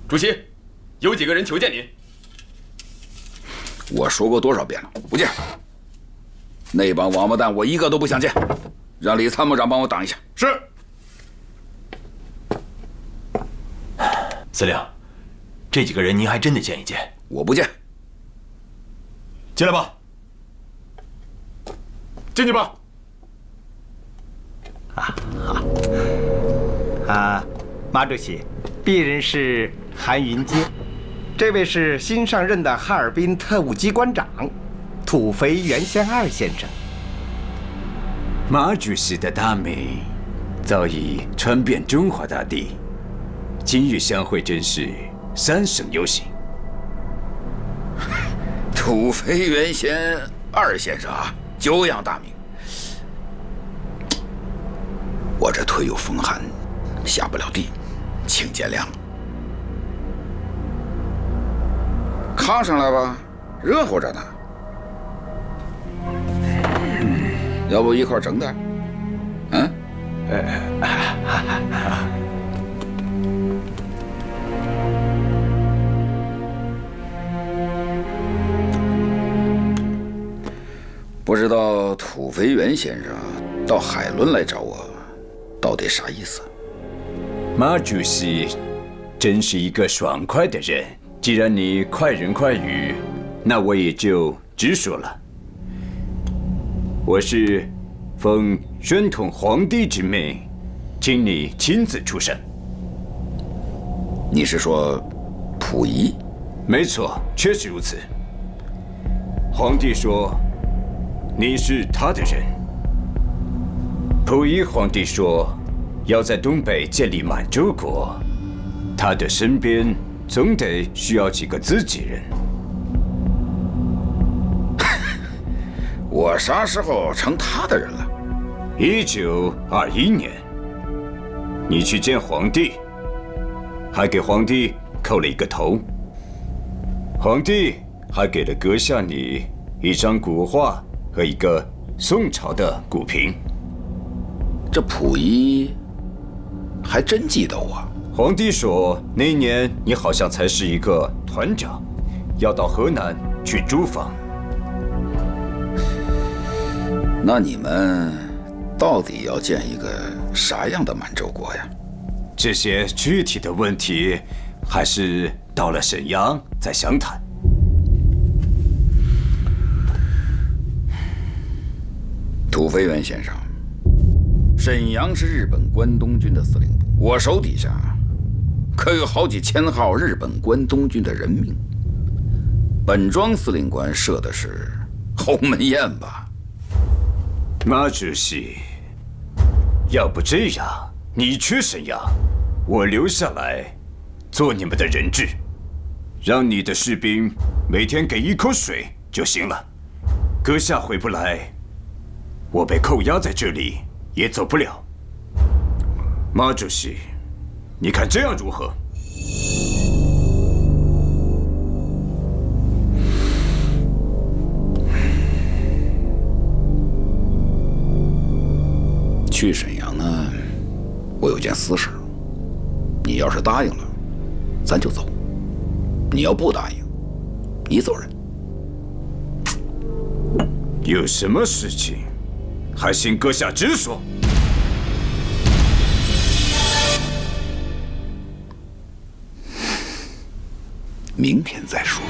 主席，有几个人求见您。我说过多少遍了，不见。那帮王八蛋，我一个都不想见。让李参谋长帮我挡一下。是。司令，这几个人您还真得见一见。我不见。进来吧。进去吧。马主席，鄙人是韩云阶，这位是新上任的哈尔滨特务机关长，土肥原贤二先生。马主席的大美早已传遍中华大地，今日相会真是三生有幸。土肥原贤二先生啊，久仰大名。我这腿有风寒，下不了地，请见谅。炕上来吧，热乎着呢。要不一块整点？嗯？不知道土肥原先生到海伦来找我，到底啥意思？马主席真是一个爽快的人。既然你快人快语，那我也就直说了。我是奉宣统皇帝之命，请你亲自出山。你是说溥仪？没错，确实如此。皇帝说你是他的人。溥仪皇帝说要在东北建立满洲国，他的身边总得需要几个自己人。我啥时候成他的人了？1921年，你去见皇帝，还给皇帝叩了一个头。皇帝还给了阁下你一张古画和一个宋朝的古瓶。这溥仪还真记得我。皇帝说那年你好像才是一个团长，要到河南去驻防。那你们到底要建一个啥样的满洲国呀？这些具体的问题，还是到了沈阳再详谈。土肥原先生，沈阳是日本关东军的司令部，我手底下可有好几千号日本关东军的人命。本庄司令官设的是鸿门宴吧？马主席，要不这样，你去沈阳，我留下来做你们的人质，让你的士兵每天给一口水就行了。阁下回不来，我被扣押在这里也走不了。马主席，你看这样如何？去沈阳呢，我有件私事。你要是答应了，咱就走；你要不答应，你走人。有什么事情，还请阁下直说。明天再说。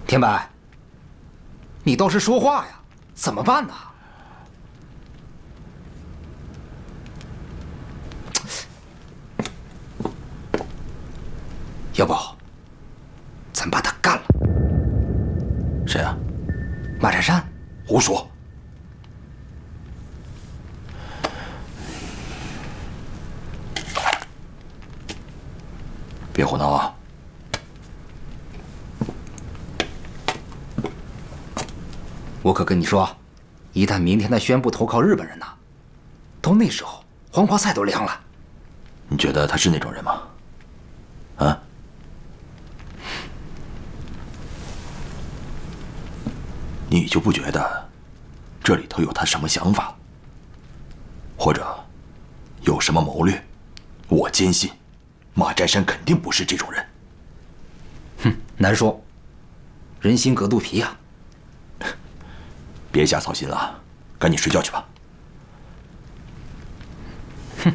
天白，你倒是说话呀，怎么办呢？要不，咱把他干了。谁啊？马占山。胡说！别胡闹啊！我可跟你说，一旦明天他宣布投靠日本人呢，到那时候黄花菜都凉了。你觉得他是那种人吗？啊？你就不觉得这里头有他什么想法，或者有什么谋略。我坚信，马占山肯定不是这种人。哼，难说，人心隔肚皮呀。别瞎操心了，赶紧睡觉去吧。哼。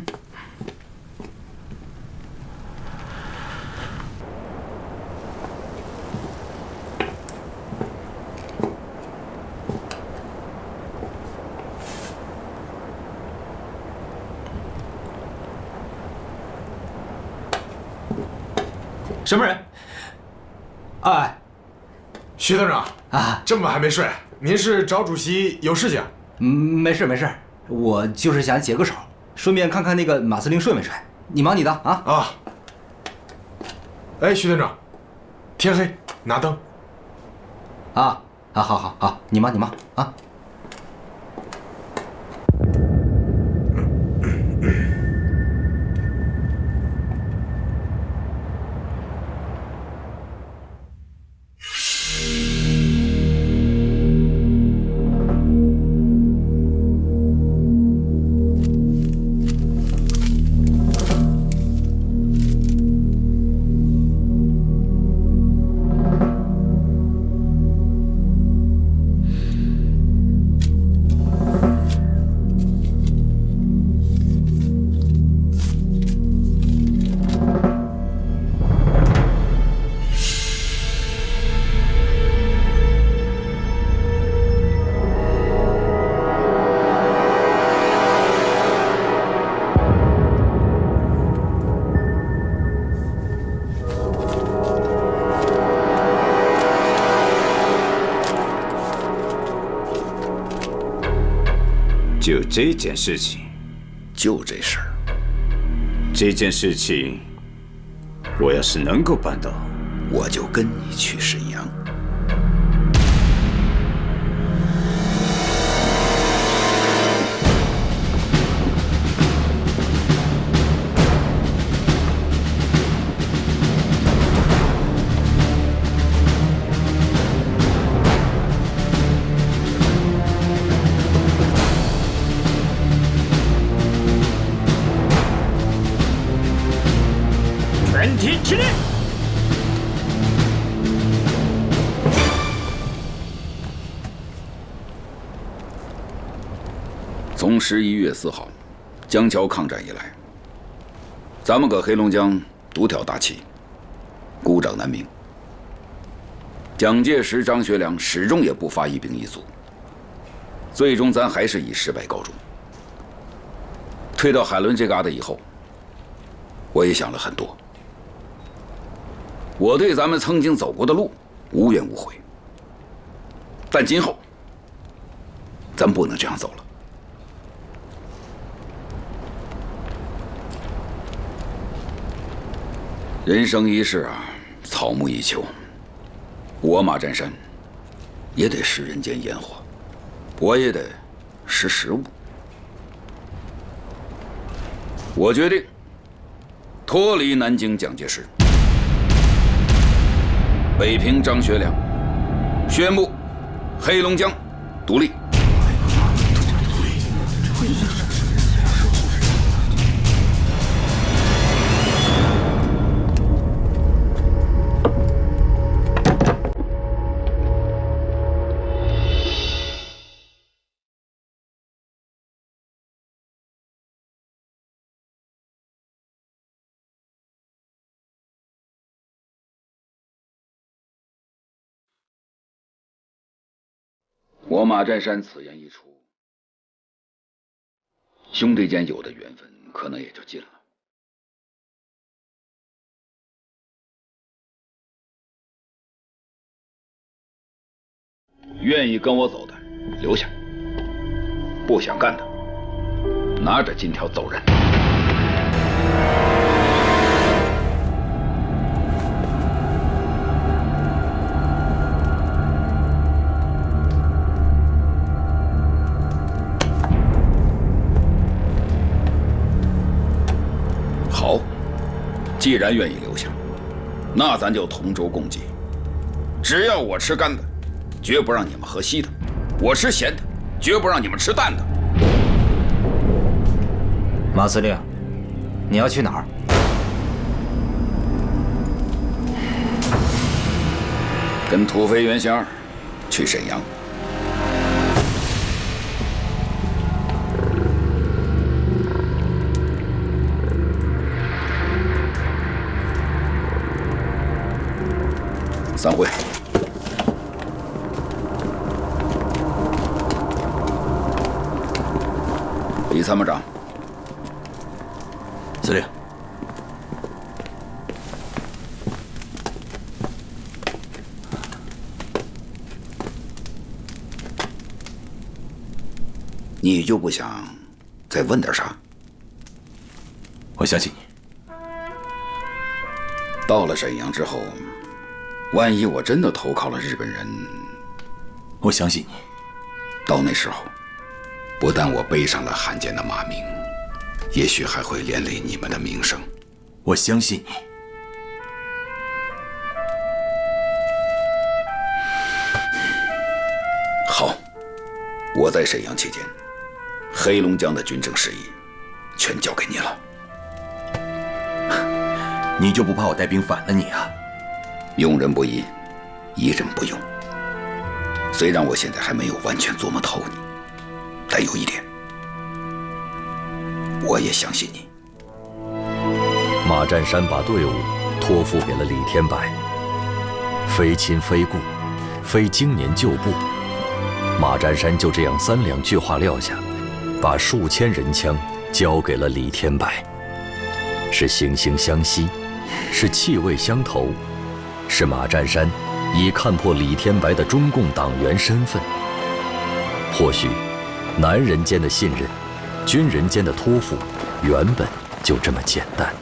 什么人？哎，徐团长啊，这么还没睡？您是找主席有事情？没事没事，我就是想解个手，顺便看看那个马司令睡没睡。你忙你的啊。啊。哎，徐团长，天黑拿灯。啊，好，你忙啊。就这件事情，就这事儿。这件事情，我要是能够办到，我就跟你去沈阳。全体起立！从11月4号江桥抗战以来，咱们搁黑龙江独挑大旗，孤掌难鸣。蒋介石、张学良始终也不发一兵一卒，最终咱还是以失败告终。退到海伦这旮瘩以后，我也想了很多。我对咱们曾经走过的路无怨无悔，但今后咱不能这样走了。人生一世啊，草木一秋。我马占山也得食人间烟火，我也得识时务。我决定脱离南京蒋介石，北平张学良，宣布黑龙江独立。我马占山此言一出，兄弟间有的缘分可能也就尽了。愿意跟我走的留下，不想干的拿着金条走人。好，既然愿意留下，那咱就同舟共济。只要我吃干的，绝不让你们喝稀的；我吃咸的，绝不让你们吃蛋的。马司令，你要去哪儿？跟土肥原贤二去沈阳。散会。李参谋长，司令，你就不想再问点啥？我相信你。到了沈阳之后，万一我真的投靠了日本人，我相信你。到那时候，不但我背上了汉奸的骂名，也许还会连累你们的名声。我相信你。好，我在沈阳期间，黑龙江的军政事宜全交给你了。你就不怕我带兵反了你啊？用人不疑，疑人不用。虽然我现在还没有完全琢磨透你，但有一点，我也相信你。马占山把队伍托付给了李天白，非亲非故，非经年旧部。马占山就这样3-2句话撂下，把数千人枪交给了李天白。是惺惺相惜，是气味相投，是马占山已看破李天白的中共党员身份。或许，男人间的信任，军人间的托付，原本就这么简单。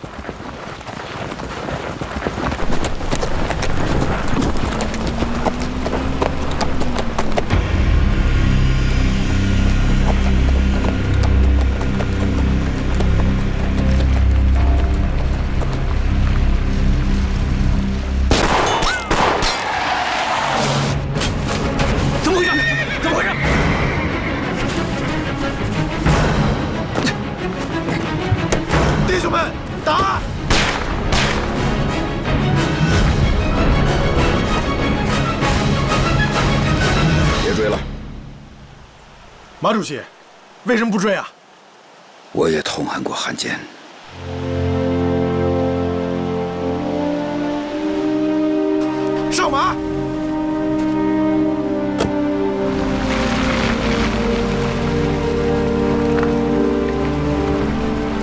马主席，为什么不追啊？我也痛恨过汉奸。上马！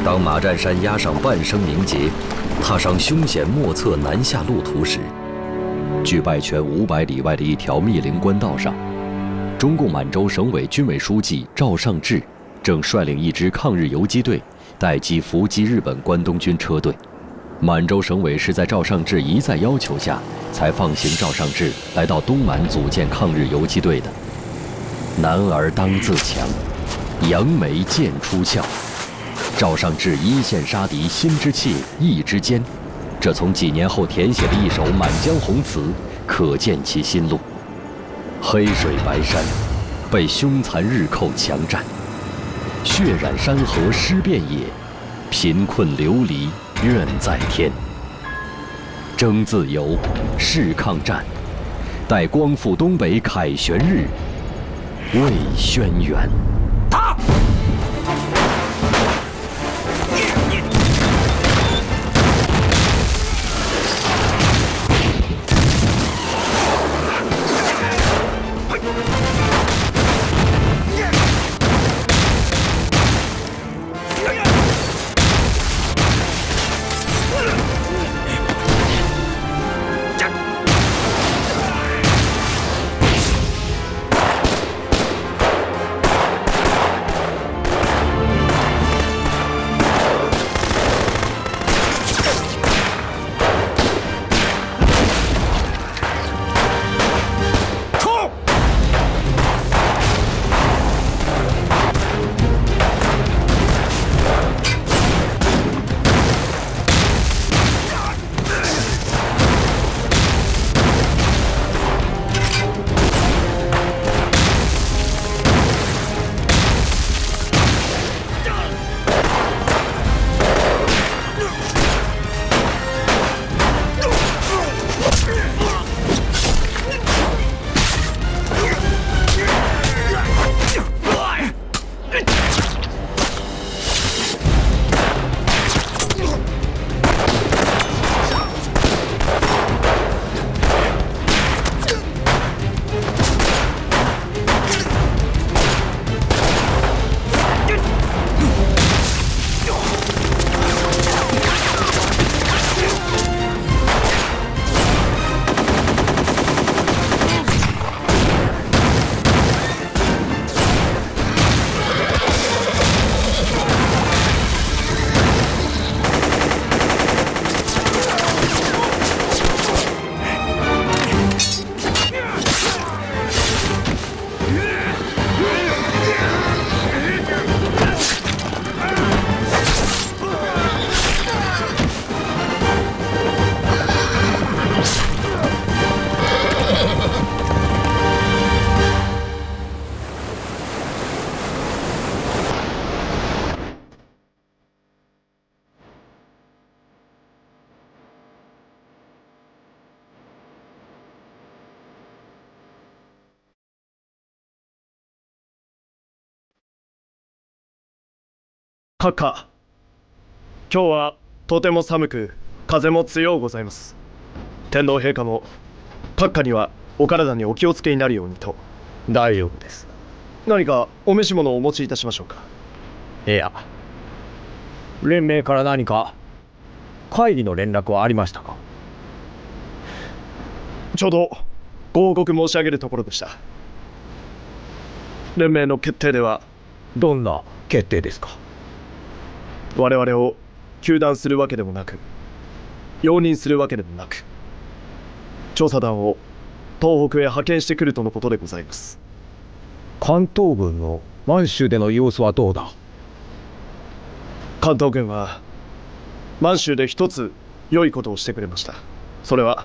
当马占山押上半生名节，踏上凶险莫测南下路途时，距拜泉500里外的一条密林官道上，中共满洲省委军委书记赵尚志正率领一支抗日游击队待机伏击日本关东军车队。满洲省委是在赵尚志一再要求下，才放行赵尚志来到东满组建抗日游击队的。男儿当自强，扬眉剑出鞘。赵尚志一线杀敌，心之切，意之坚。这从几年后填写的一首《满江红》词，可见其心路。黑水白山，被凶残日寇强占，血染山河尸遍野，贫困流离怨在天。争自由，誓抗战，待光复东北凯旋日，为轩辕。打！閣下、今日はとても寒く風も強うございます。天皇陛下も閣下にはお体にお気をつけになるようにと。大丈夫です。何かお召し物をお持ちいたしましょうか。いや、連盟から何か会議の連絡はありましたか？ちょうどご報告申し上げるところでした。連盟の決定では、どんな決定ですか？我々を糾弾するわけでもなく、容認するわけでもなく、調査団を東北へ派遣してくるとのことでございます。関東軍の満州での様子はどうだ？関東軍は満州で一つ良いことをしてくれました。それは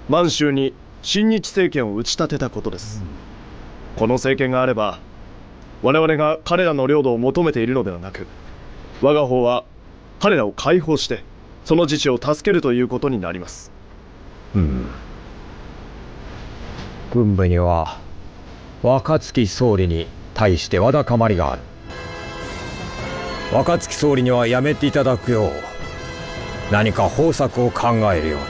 満州に親日政権を打ち立てたことです。この政権があれば、我々が彼らの領土を求めているのではなく、我が方は彼らを解放してその自治を助けるということになります。軍部には若槻総理に対してわだかまりがある。若槻総理にはやめていただくよう何か方策を考えるように。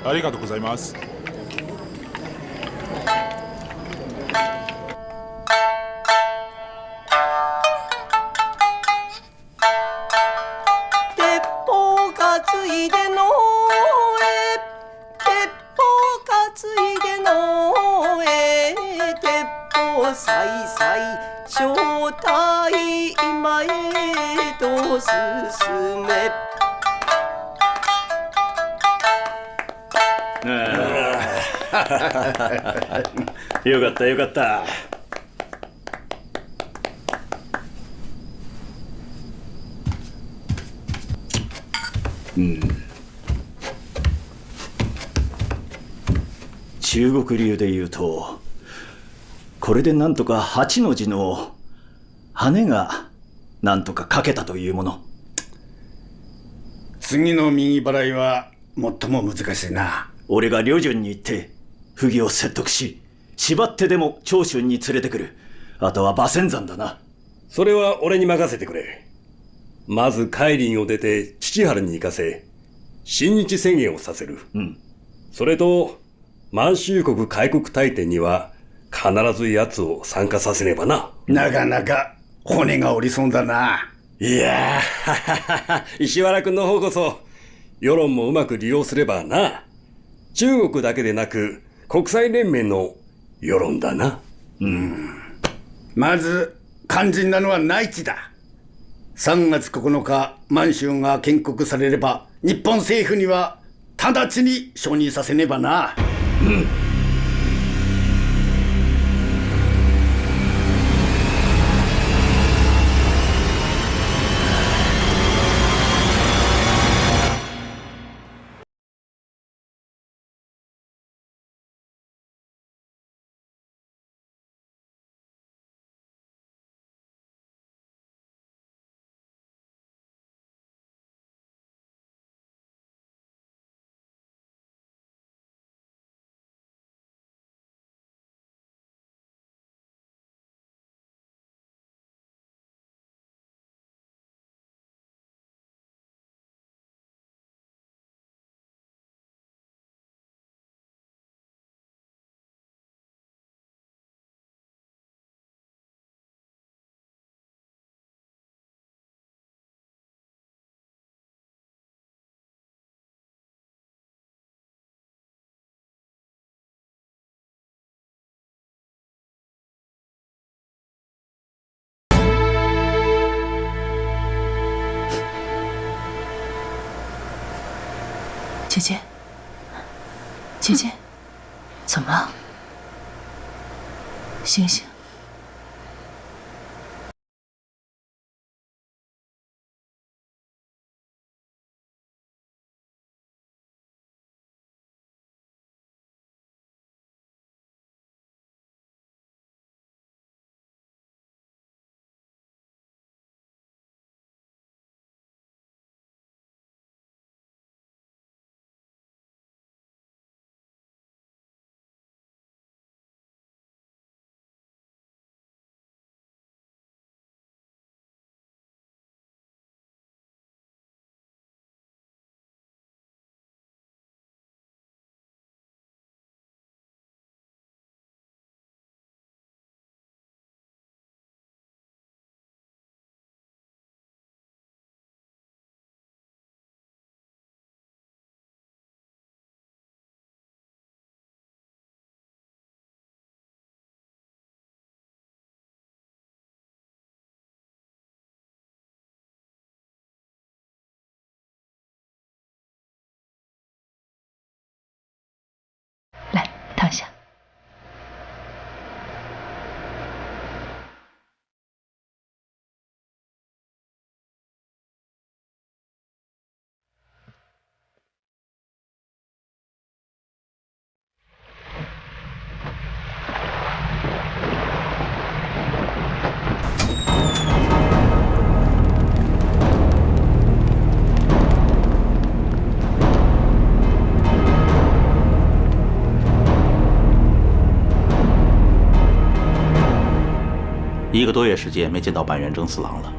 ありがとうございます。鉄砲担いでのえ、鉄砲担いでのえ、鉄砲さいさい正体今へと進め。よかったよかった。中国流で言うと、これでなんとか8の字の羽がなんとか書けたというもの。次の右払いは最も難しいな。俺が旅順に行って不義を説得し、縛ってでも長春に連れてくる。あとは馬仙山だな。それは俺に任せてくれ。まず海林を出て父原に行かせ、親日宣言をさせる。それと満州国開国大典には必ず奴を参加させねばな。なかなか骨が折りそうだな。いやー石原君の方こそ世論もうまく利用すればな。中国だけでなく国際連盟の世論だな。まず肝心なのは内地だ。3月9日満州が建国されれば日本政府には直ちに承認させねばな。姐姐，姐姐，怎么了？醒醒！ 1个多月时间没见到板垣征四郎了，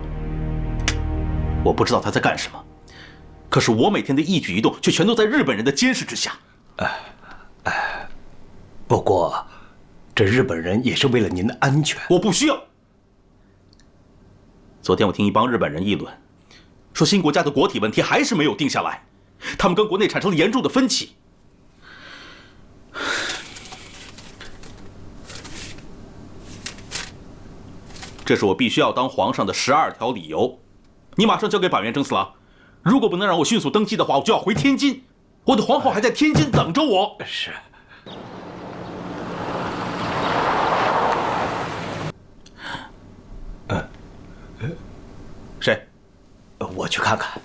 我不知道他在干什么。可是我每天的一举一动却全都在日本人的监视之下。不过，这日本人也是为了您的安全。我不需要。昨天我听一帮日本人议论，说新国家的国体问题还是没有定下来，他们跟国内产生了严重的分歧。这是我必须要当皇上的12条理由。你马上交给板垣征四郎，如果不能让我迅速登基的话，我就要回天津。我的皇后还在天津等着我。是。谁？我去看看。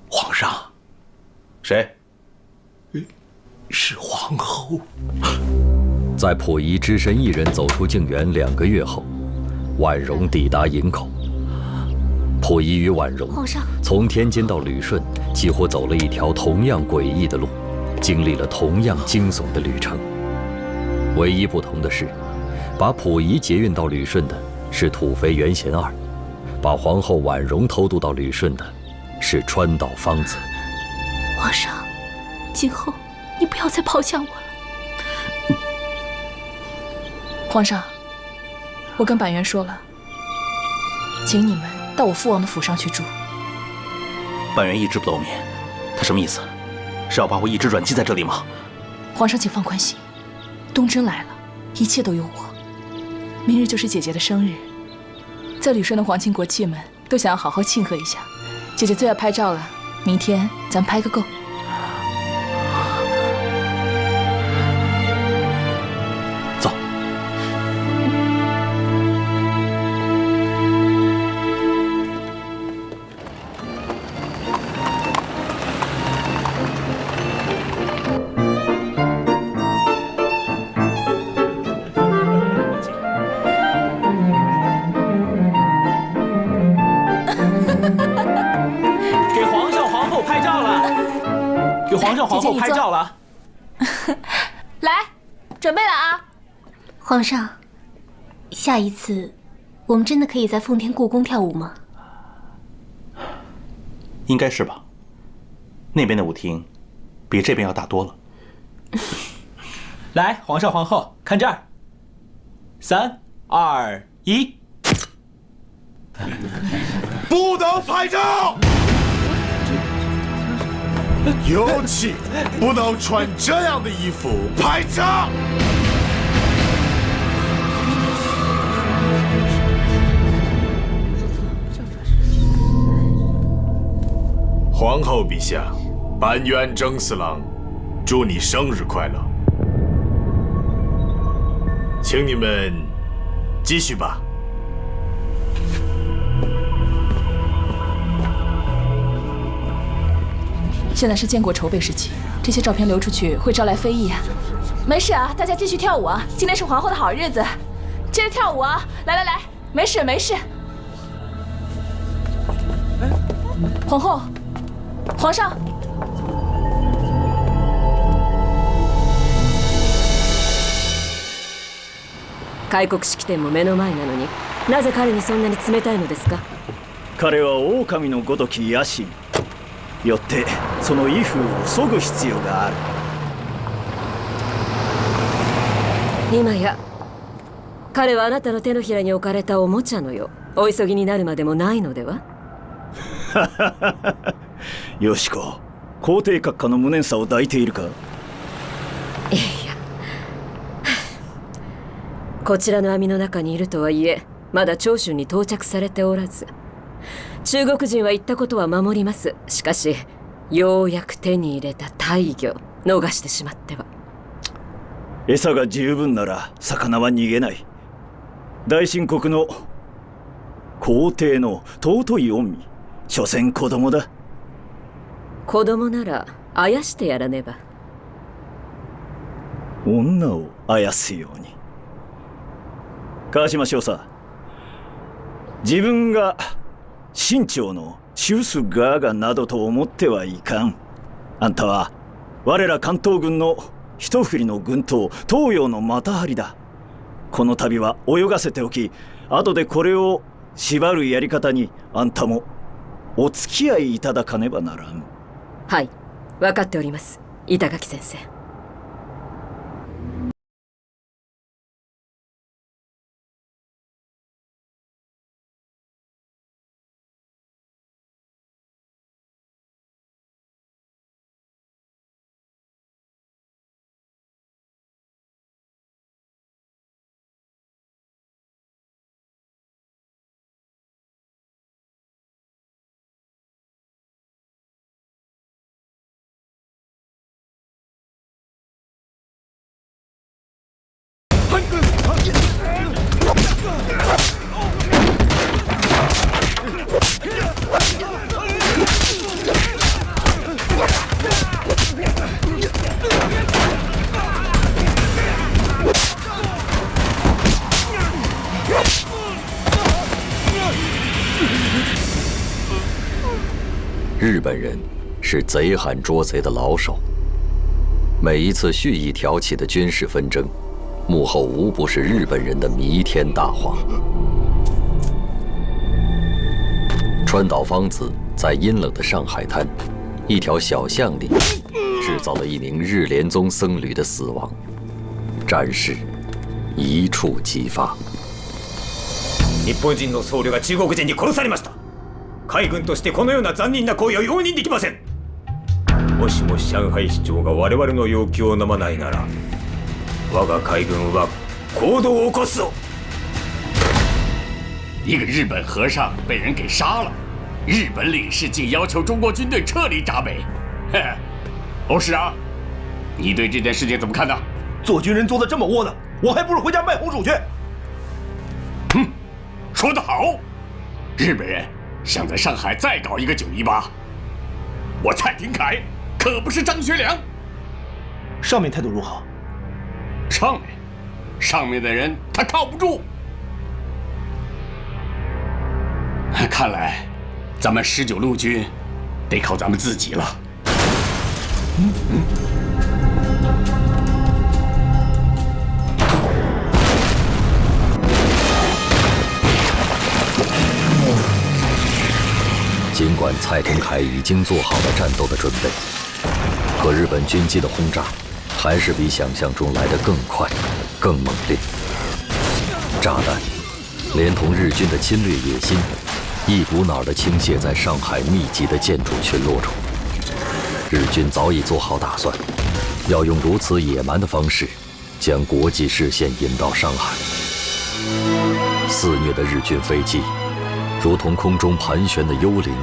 皇上。谁？是皇后。在溥仪只身一人走出静园2个月后，婉容抵达营口。溥仪与婉容从天津到旅顺，几乎走了一条同样诡异的路，经历了同样惊悚的旅程。唯一不同的是，把溥仪捷运到旅顺的是土肥原贤二，把皇后婉容偷渡到旅顺的是川岛芳子。皇上，今后你不要再抛下我了。皇上，我跟板垣说了，请你们到我父王的府上去住。板垣一直不露面，他什么意思？是要把我一直软禁在这里吗？皇上，请放宽心，东征来了，一切都有我。明日就是姐姐的生日，在旅顺的皇亲国戚们都想要好好庆贺一下。姐姐最爱拍照了，明天咱们拍个够。走。皇后拍照了，来，准备了啊！皇上，下一次我们真的可以在奉天故宫跳舞吗？应该是吧。那边的舞厅比这边要大多了。来，皇上皇后，看这儿，3、2、1，不能拍照。尤其不能穿这样的衣服拍照。皇后陛下，板垣征四郎，祝你生日快乐！请你们继续吧。现在是建国筹备时期，这些照片流出去会招来非议啊。没事啊，大家继续跳舞啊！今天是皇后的好日子，接着跳舞啊！来来来，没事没事。皇后，皇上。開国式典も目の前なのに、なぜ彼にそんなに冷たいのですか？彼は狼のごとき野心。よってその威風を削ぐ必要がある。今や彼はあなたの手のひらに置かれたおもちゃのよ。お急ぎになるまでもないのでは？よしこ、皇帝閣下の無念さを抱いているか？いや、こちらの網の中にいるとはいえ、まだ長春に到着されておらず。中国人は言ったことは守ります。しかしようやく手に入れた大魚逃してしまっては。餌が十分なら魚は逃げない。大秦国の皇帝の尊い御身、所詮子供だ。子供ならあやしてやらねば。女をあやすように。川島少佐、自分が清朝の中枢ガーガなどと思ってはいかん。あんたは我ら関東軍の一振りの軍刀東洋の股張りだ。この度は泳がせておき、後でこれを縛るやり方にあんたもお付き合いいただかねばならん。はい、分かっております、板垣先生。日本人是贼喊捉贼的老手，每一次蓄意挑起的军事纷争，幕后无不是日本人的弥天大谎。川岛芳子在阴冷的上海滩一条小巷里制造了一名日莲宗僧侣的死亡，战事一触即发。日本人の僧侶が中国人に殺されました。海軍としてこのような残忍な行為は容認できません。もしも上海市長が我々の要求を飲まないなら、我が海軍は行動を起こすぞ。一个日本和尚被人给杀了，日本领事竟要求中国军队撤离闸北。欧师长，你对这件事情怎么看呢？做军人做得这么窝囊，我还不如回家卖红薯去。说得好，日本人想在上海再搞一个918，我蔡廷锴可不是张学良。上面态度如何？上面的人他靠不住。看来咱们19路军得靠咱们自己了。尽管蔡廷锴已经做好了战斗的准备，可日本军机的轰炸还是比想象中来得更快、更猛烈。炸弹连同日军的侵略野心，一股脑地倾泻在上海密集的建筑群落中。日军早已做好打算，要用如此野蛮的方式，将国际视线引到上海。肆虐的日军飞机，如同空中盘旋的幽灵，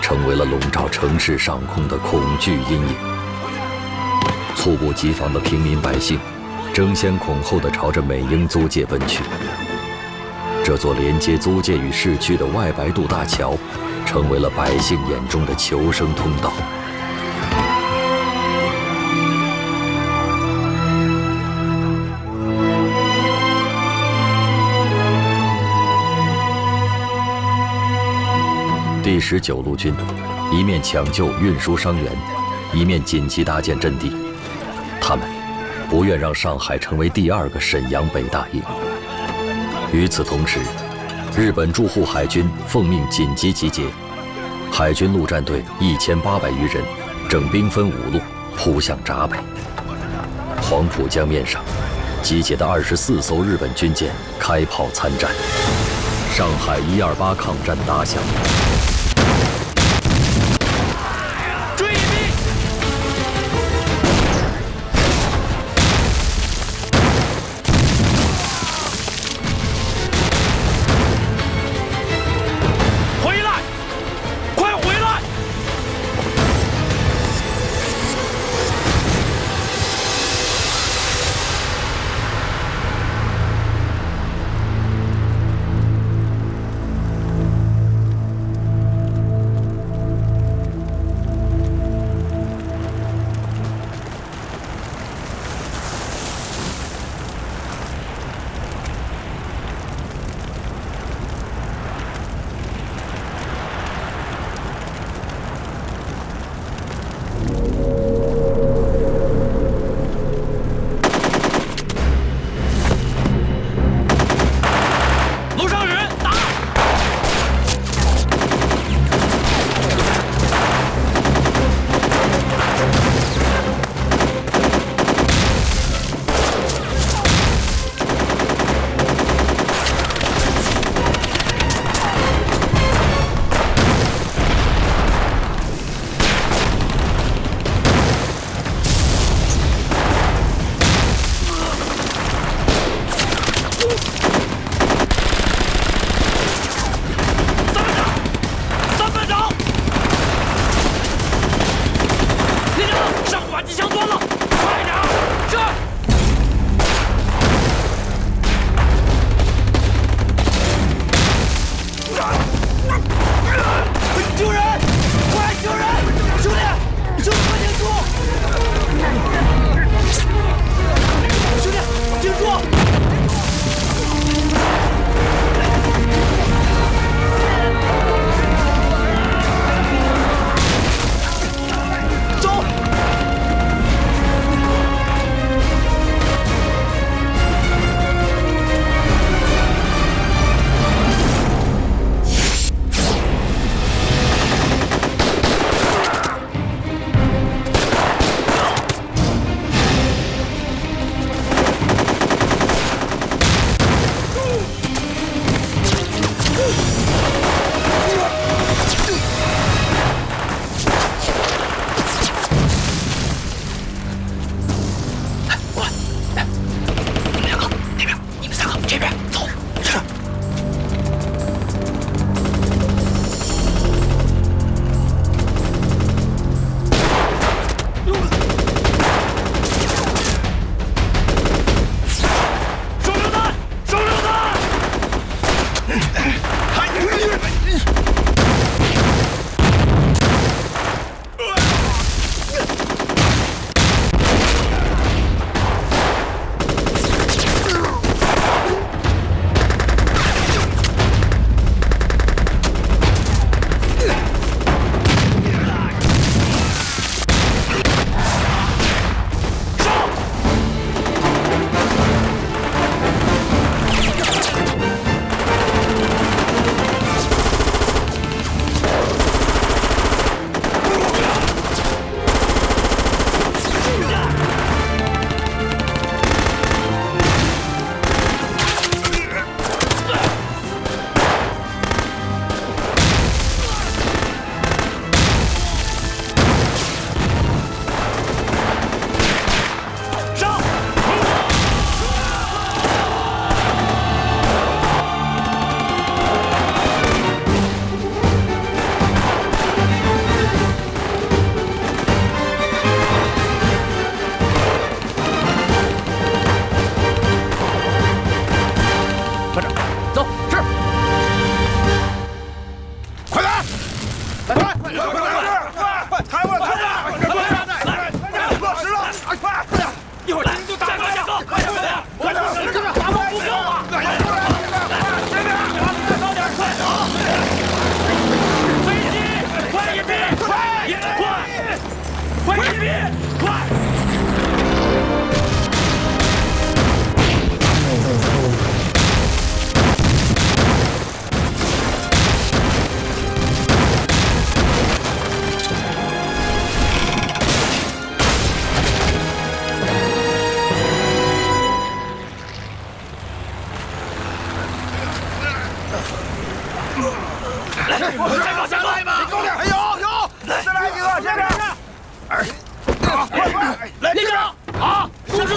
成为了笼罩城市上空的恐惧阴影。猝不及防的平民百姓，争先恐后地朝着美英租界奔去。这座连接租界与市区的外白渡大桥，成为了百姓眼中的求生通道。第19路军一面抢救运输伤员，一面紧急搭建阵地。他们不愿让上海成为第2个沈阳北大营。与此同时，日本驻沪海军奉命紧急集结，海军陆战队1800余人整兵分5路扑向闸北。黄浦江面上集结的24艘日本军舰开炮参战，上海128抗战打响。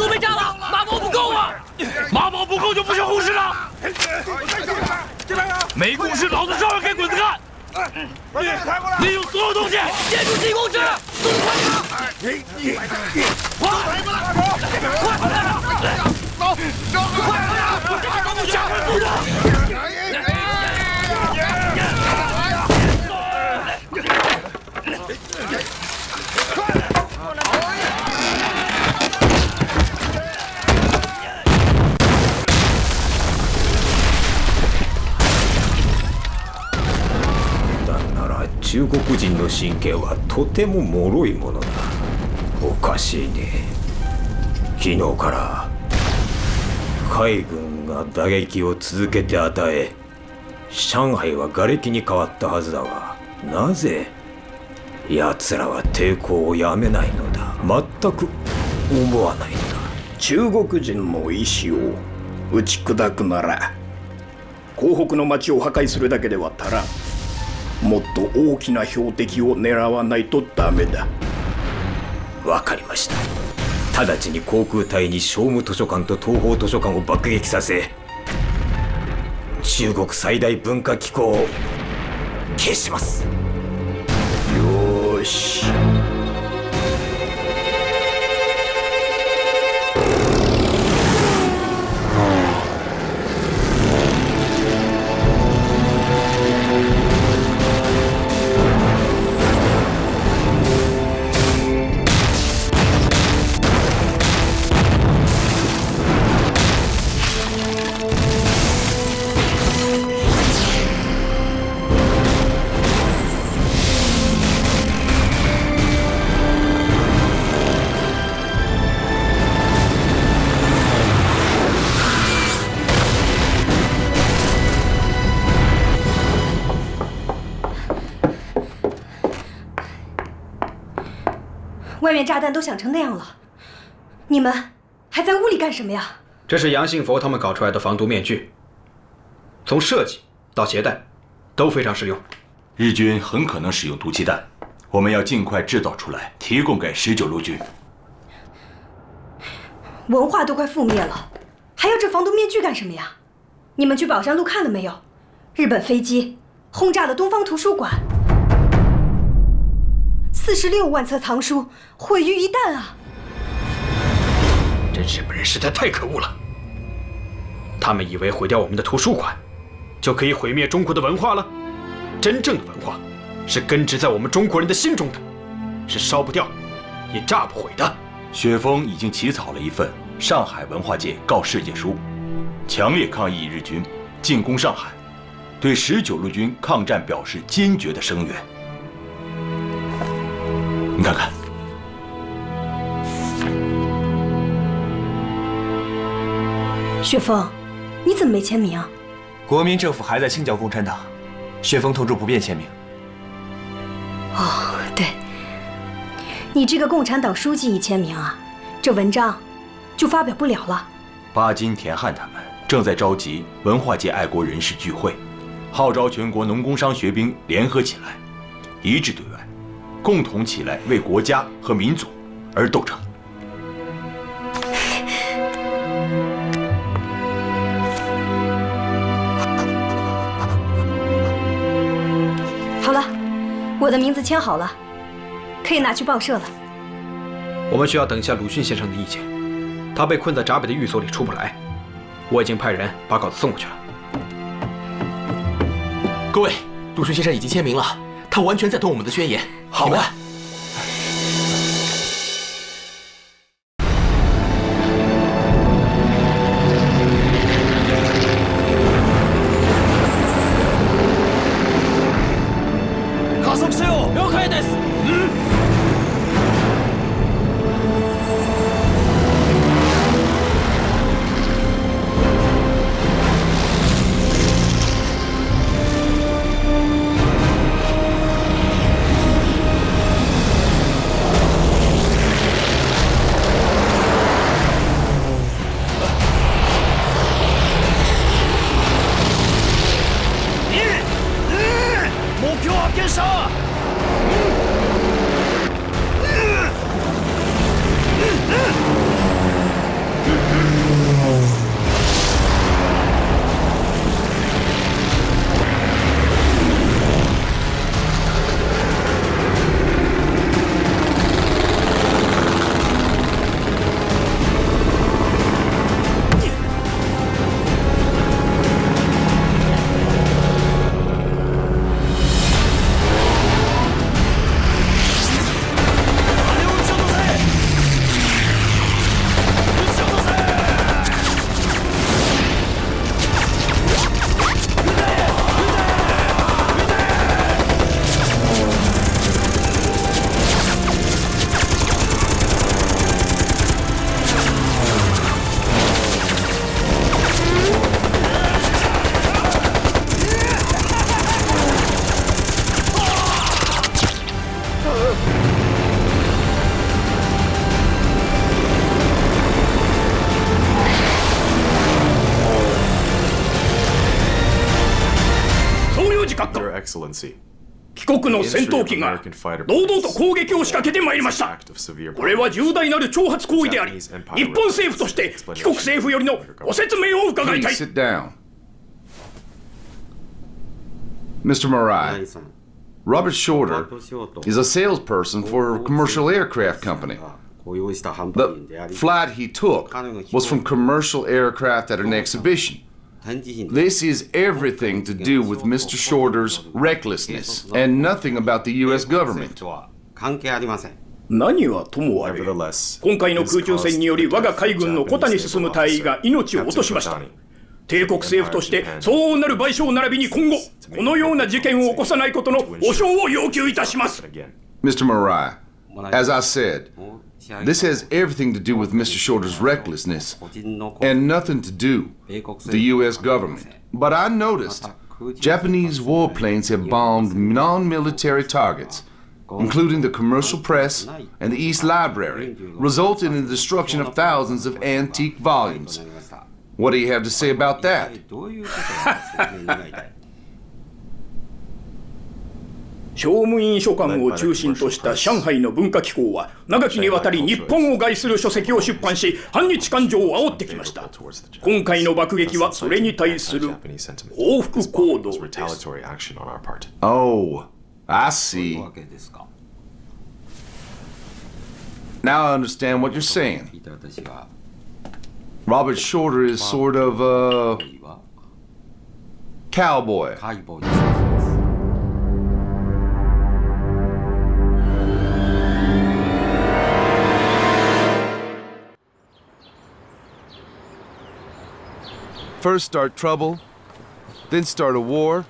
都被炸了，马宝不够啊！马宝不够就不是护士了。没故事，老子照样给滚子干！利用所有东西建筑进攻之，速度快点！快！走！快！加快速度！中国人の神経はとても脆いものだ。おかしいね。昨日から海軍が打撃を続けて与え、上海は瓦礫に変わったはずだが、なぜ奴らは抵抗をやめないのだ。全く思わないのだ。中国人の意志を打ち砕くなら、江北の町を破壊するだけでは足らん。もっと大きな標的を狙わないとダメだ。わかりました。直ちに航空隊に商務図書館と東方図書館を爆撃させ、中国最大文化機構を消します。よーし。外面炸弹都响成那样了，你们还在屋里干什么呀？这是杨信佛他们搞出来的防毒面具，从设计到携带都非常实用。日军很可能使用毒气弹，我们要尽快制造出来，提供给19路军。文化都快覆灭了，还要这防毒面具干什么呀？你们去宝山路看了没有？日本飞机轰炸了东方图书馆，46万册藏书毁于一旦啊！这日本人实在太可恶了，他们以为毁掉我们的图书馆，就可以毁灭中国的文化了。真正的文化是根植在我们中国人的心中的，是烧不掉，也炸不毁的。雪峰已经起草了一份《上海文化界告世界书》，强烈抗议日军进攻上海，对19路军抗战表示坚决的声援。你看看，雪峰，你怎么没签名啊？国民政府还在清剿共产党，雪峰同志不便签名。哦，对，你这个共产党书记一签名啊，这文章就发表不了了。巴金、田汉他们正在召集文化界爱国人士聚会，号召全国农工商学兵联合起来，一致对外，共同起来为国家和民族而斗争。好了，我的名字签好了，可以拿去报社了。我们需要等一下鲁迅先生的意见，他被困在闸北的寓所里出不来，我已经派人把稿子送过去了。各位，鲁迅先生已经签名了，他完全赞同我们的宣言。好啊。加速せよ。了解です。国の戦闘機が堂々と攻撃を仕掛けてまいりました。これは重大なる挑発行為であり、日本政府として帰国政府よりのご説明を伺いたい。 Sit down. Mr. Marai, Robert Shorter is a salesperson for a commercial aircraft company. The flight he took was from commercial aircraft at an exhibition. This is everything to do with Mr. Shorter's recklessness and nothing about the U.S. government. 何はともあれ、今回の空中戦により我が海軍の小谷進隊員が命を落としました。帝国政府として相応なる賠償並びに今後このような事件を起こさないことの保証を要求いたします。 Mr. Marai, as I said, this has everything to do with Mr. Shorter's recklessness and nothing to do with the U.S. government. But I noticed Japanese warplanes have bombed non-military targets, including the commercial press and the East Library, resulting in the destruction of thousands of antique volumes. What do you have to say about that? 商務院書館を中心とした上海の文化機構は長きにわたり日本を害する書籍を出版し反日感情を煽ってきました。今回の爆撃はそれに対する報復行動です。 Oh, I see. Now I understand what you're saying. Robert Shorter is sort of a cowboy. First start trouble, then start a war.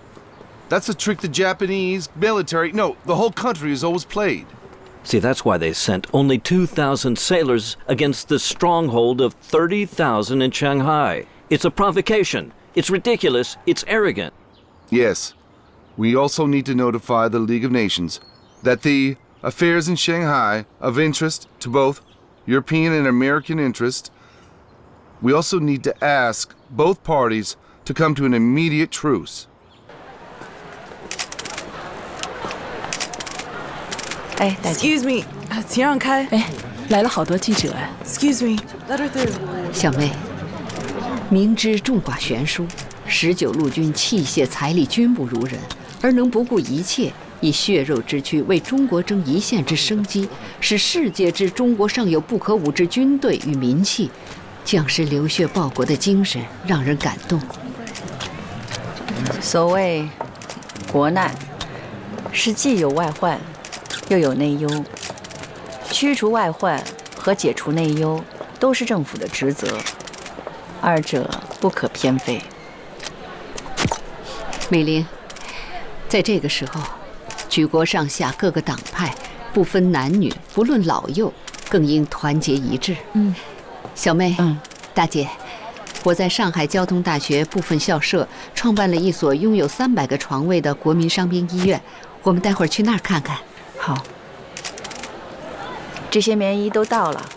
That's a trick the Japanese military, no, the whole country has always played. See, that's why they sent only 2,000 sailors against the stronghold of 30,000 in Shanghai. It's a provocation. It's ridiculous. It's arrogant. Yes. We also need to notify the League of Nations that the affairs in Shanghai of interest to both European and American interest. We also need to ask both parties to come to an immediate truce. 哎，大姐 Excuse me， 请让开。哎，来了好多记者哎。Excuse me， let her through。小妹，明知众寡悬殊，19路军器械财力均不如人，而能不顾一切，以血肉之躯为中国争一线之生机，使世界知中国尚有不可武之军队与民气，将士流血报国的精神让人感动。所谓国难，是既有外患，又有内忧。驱除外患和解除内忧都是政府的职责，二者不可偏废。美玲，在这个时候，举国上下各个党派，不分男女，不论老幼，更应团结一致。小妹，大姐，我在上海交通大学部分校舍创办了一所拥有300个床位的国民伤兵医院，我们待会儿去那儿看看。好，这些棉衣都到了。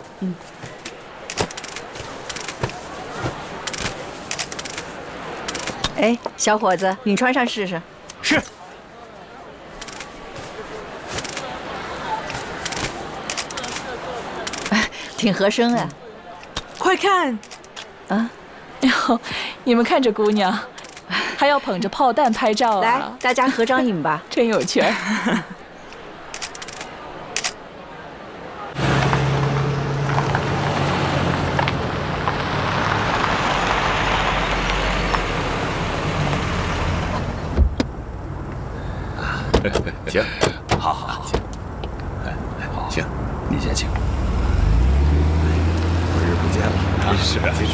哎，小伙子，你穿上试试。是。挺合身啊。快看！啊！哟，你们看这姑娘，还要捧着炮弹拍照啊！来，大家合张影吧，真有趣儿。行，好，行，你先请。多日不见了，是啊，是。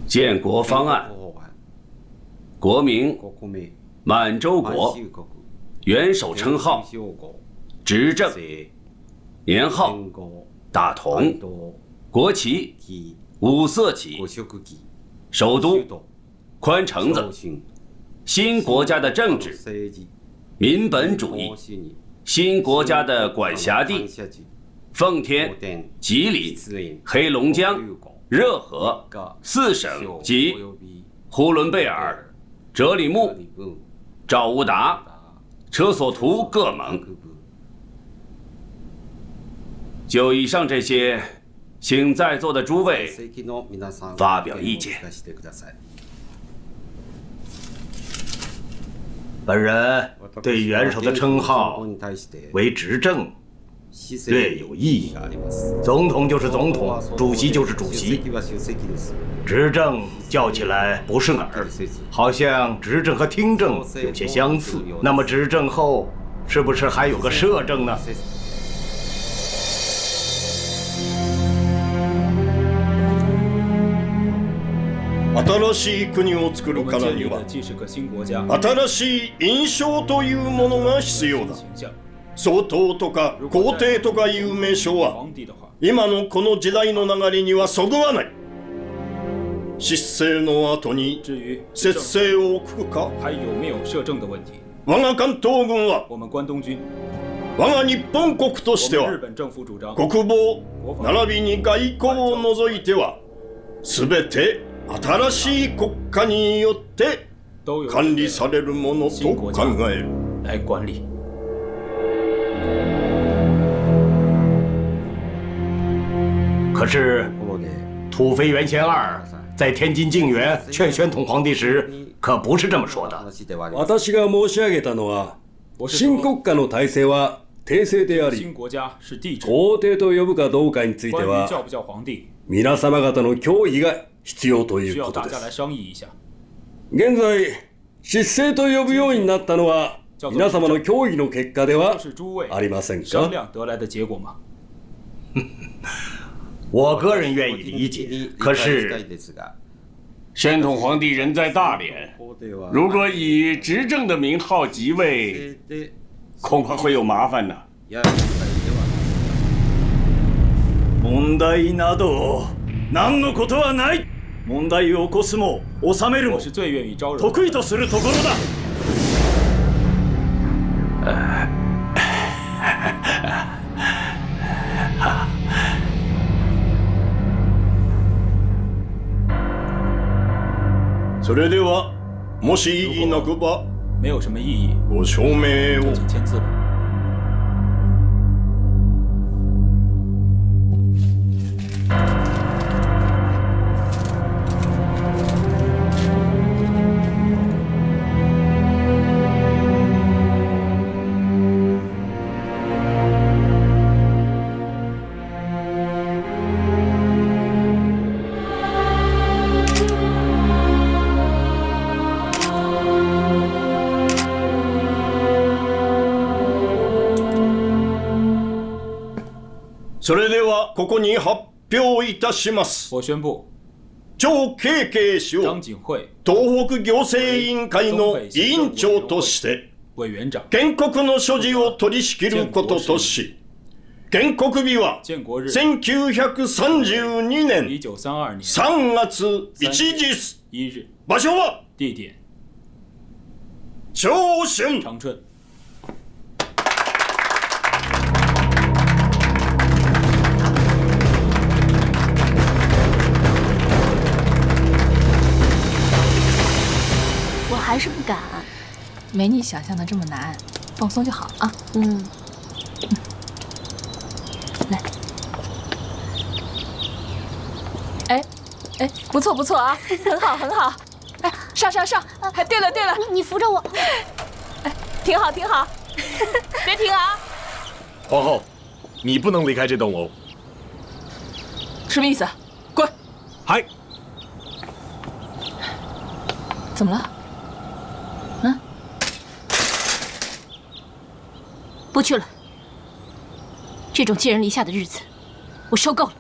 建国方案，国名满洲国，元首称号、执政、年号、大同、国旗、五色旗、首都、宽橙子、新国家的政治、民本主义、新国家的管辖地、奉天、吉林、黑龙江、热河4省及呼伦贝尔、哲里木、赵乌达、车索图各盟。就以上这些，请在座的诸位发表意见。本人对元首的称号为执政略有异议。总统就是总统，主席就是主席。执政叫起来不顺耳，好像执政和听政有些相似。那么执政后是不是还有个摄政呢？新しい国を作るからには新しい印象というものが必要だ。総統とか皇帝とかいう名称は今のこの時代の流れにはそぐわない。失政の後に節制を置くか。我が関東軍は我が日本国としては国防並びに外交を除いては全て新しい国家によって管理されるものと考える。可是土肥原贤二在天津靖远劝宣统皇帝时，可不是这么说的。私が申し上げたのは、新国家の体制は帝政であり、皇帝と呼ぶかどうかについては、皆様方の協議が必要ということです。現在、失政と呼ぶようになったのは、皆様の協議の結果ではありませんか？我个人愿意理解，可是宣统皇帝人在大连，如果以执政的名号即位，恐怕会有麻烦呢。問題など何のことはない。問題を起こすも収めるも得意とするところだ。それではもし異議なくばご署名を。それではここに発表いたします。我宣布，張慶慶氏を東北行政委員会の委員長として建国の所持を取り仕切ることとし、建国日は1932年3月1日、場所は長春。还是不敢，没你想象的这么难，放松就好啊。来，哎，不错不错啊，很好很好。哎，上！哎，对了，你扶着我。哎，挺好，别停啊！皇后，你不能离开这栋楼。什么意思？滚！嗨。怎么了？不去了，这种寄人篱下的日子，我受够了。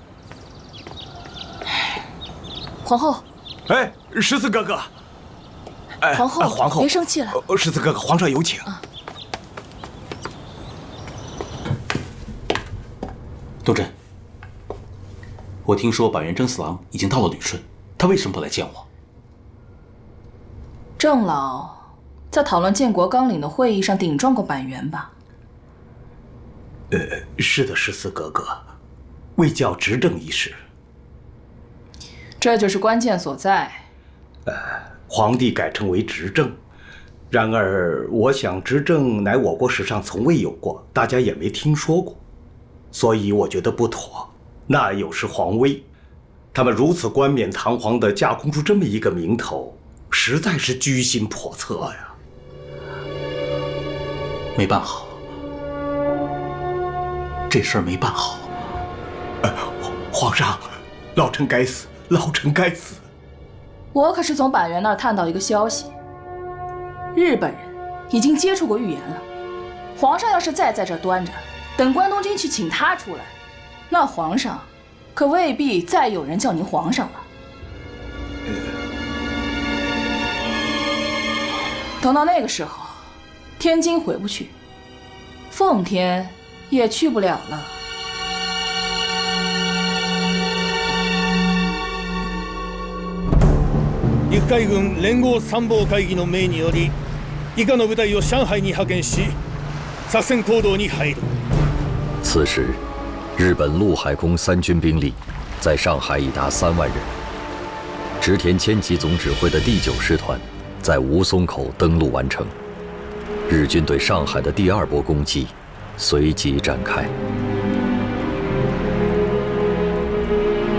皇后，哎，十四哥哥，皇后，皇后，别生气了。十四哥哥，皇上有请。东真，我听说板垣征四郎已经到了旅顺，他为什么不来见我？郑老在讨论建国纲领的会议上顶撞过板垣吧？是的，十四格格，为教执政一事。这就是关键所在。皇帝改称为执政，然而我想执政乃我国史上从未有过，大家也没听说过，所以我觉得不妥。那有失皇威，他们如此冠冕堂皇地架空出这么一个名头，实在是居心叵测呀。没办好，这事儿没办好。皇上，老臣该死，老臣该死。我可是从板垣那儿探到一个消息，日本人已经接触过预言了。皇上要是再在这儿端着，等关东军去请他出来，那皇上可未必再有人叫您皇上了。等到那个时候，天津回不去，奉天也去不了了。陸海軍連合参謀会議の命により、以下の部隊を上海に派遣し、作戦行動に入る。此时，日本陆海空三军兵力在上海已达3万人。植田千吉总指挥的第9师团在吴淞口登陆完成，日军对上海的第2波攻击随即展开。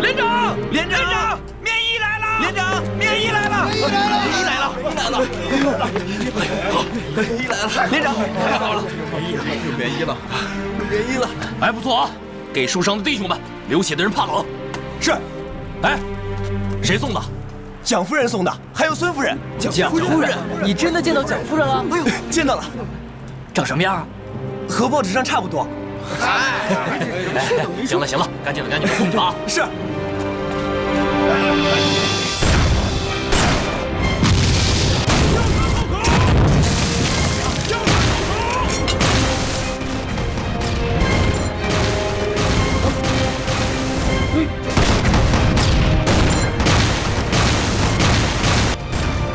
连长，连长，免疫来了！连长，免疫来了！免疫来了！免疫来了！免疫来了！连长，太好了，免疫了，免疫了！哎，不错啊，给受伤的弟兄们，流血的人怕冷。是。哎，谁送的？蒋夫人送的，还有孙夫人。蒋夫人，你真的见到蒋夫人了？哎呦，见到了。长什么样啊？和报纸上差不多。行了行了，赶紧的，赶紧的，送去啊！是。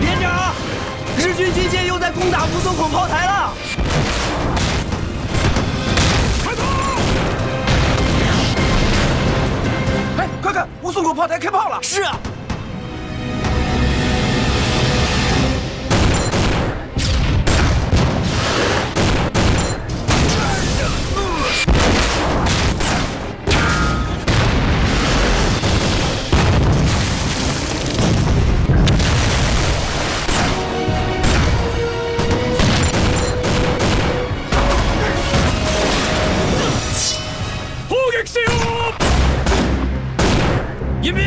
连长，日军军舰又在攻打吴淞口炮台了。哎，快看，吴淞口炮台开炮了！是啊。迎兵！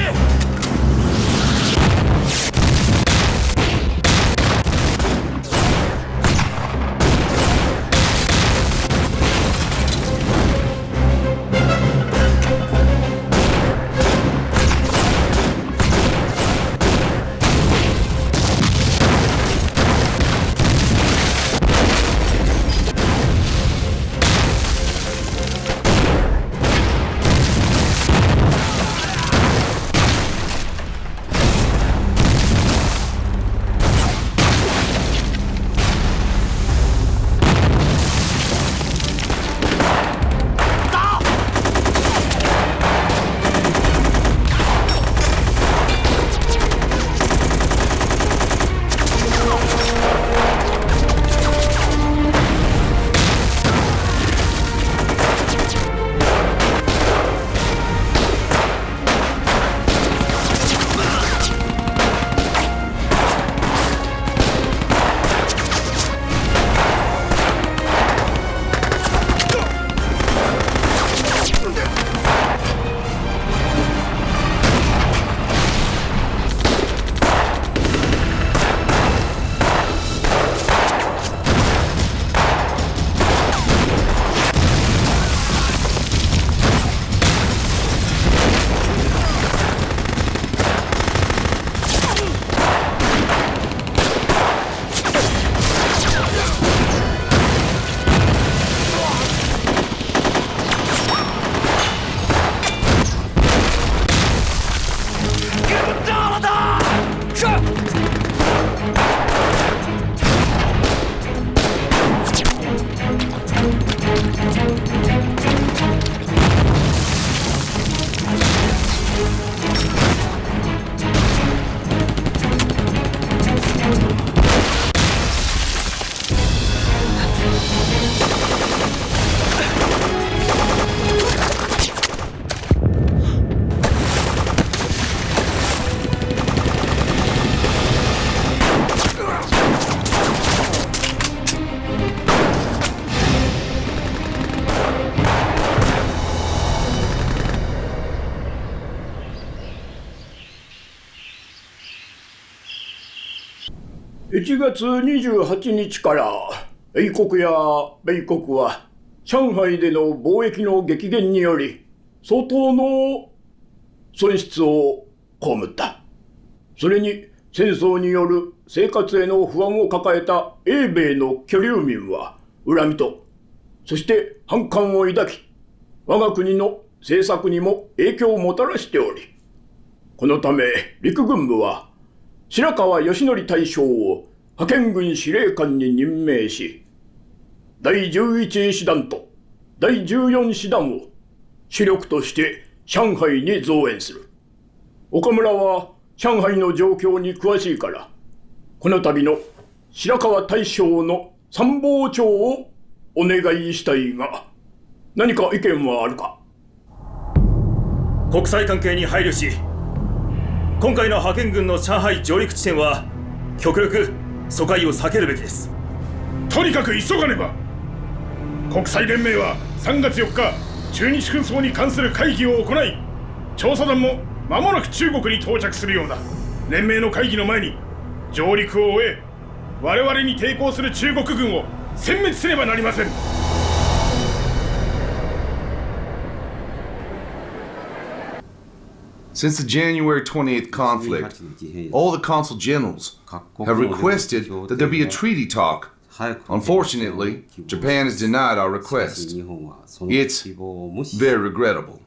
1月28日から英国や米国は上海での貿易の激減により相当の損失を被った。それに戦争による生活への不安を抱えた英米の居留民は恨みと、そして反感を抱き、我が国の政策にも影響をもたらしており、このため陸軍部は白川義則大将を派遣軍司令官に任命し、第11師団と第14師団を主力として上海に増援する。岡村は上海の状況に詳しいから、この度の白川大将の参謀長をお願いしたいが、何か意見はあるか？国際関係に配慮し、今回の派遣軍の上海上陸地点は極力疎開を避けるべきです。とにかく急がねば。国際連盟は3月4日中日紛争に関する会議を行い、調査団も間もなく中国に到着するようだ。連盟の会議の前に上陸を終え、我々に抵抗する中国軍を殲滅すればなりません。Since the January 28th conflict, all the consul generals have requested that there be a treaty talk. Unfortunately, Japan has denied our request. It's very regrettable.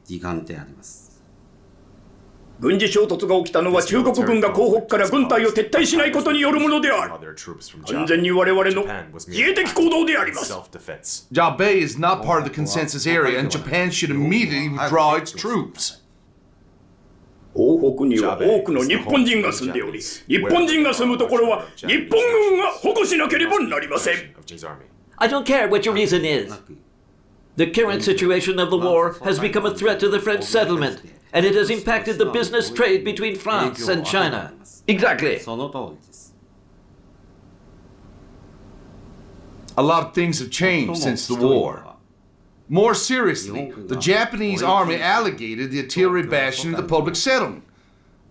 軍事衝突が起きたのは中国軍が東北から軍隊を撤退しないことによるものである。完全に我々の自衛的行動であります。Jiaobei is not part of the consensus area, and Japan should immediately withdraw its troops. 東北には多くの日本人が住んでおり、日本人が住むところは日本軍が保護しなければなりません。I don't care what your reason is. The current situation of the war has become a threat to the French settlement, and it has impacted the business trade between France and China. Exactly. A lot of things have changed since the war. More seriously, the Japanese army allocated the artillery bastion of the public settlement.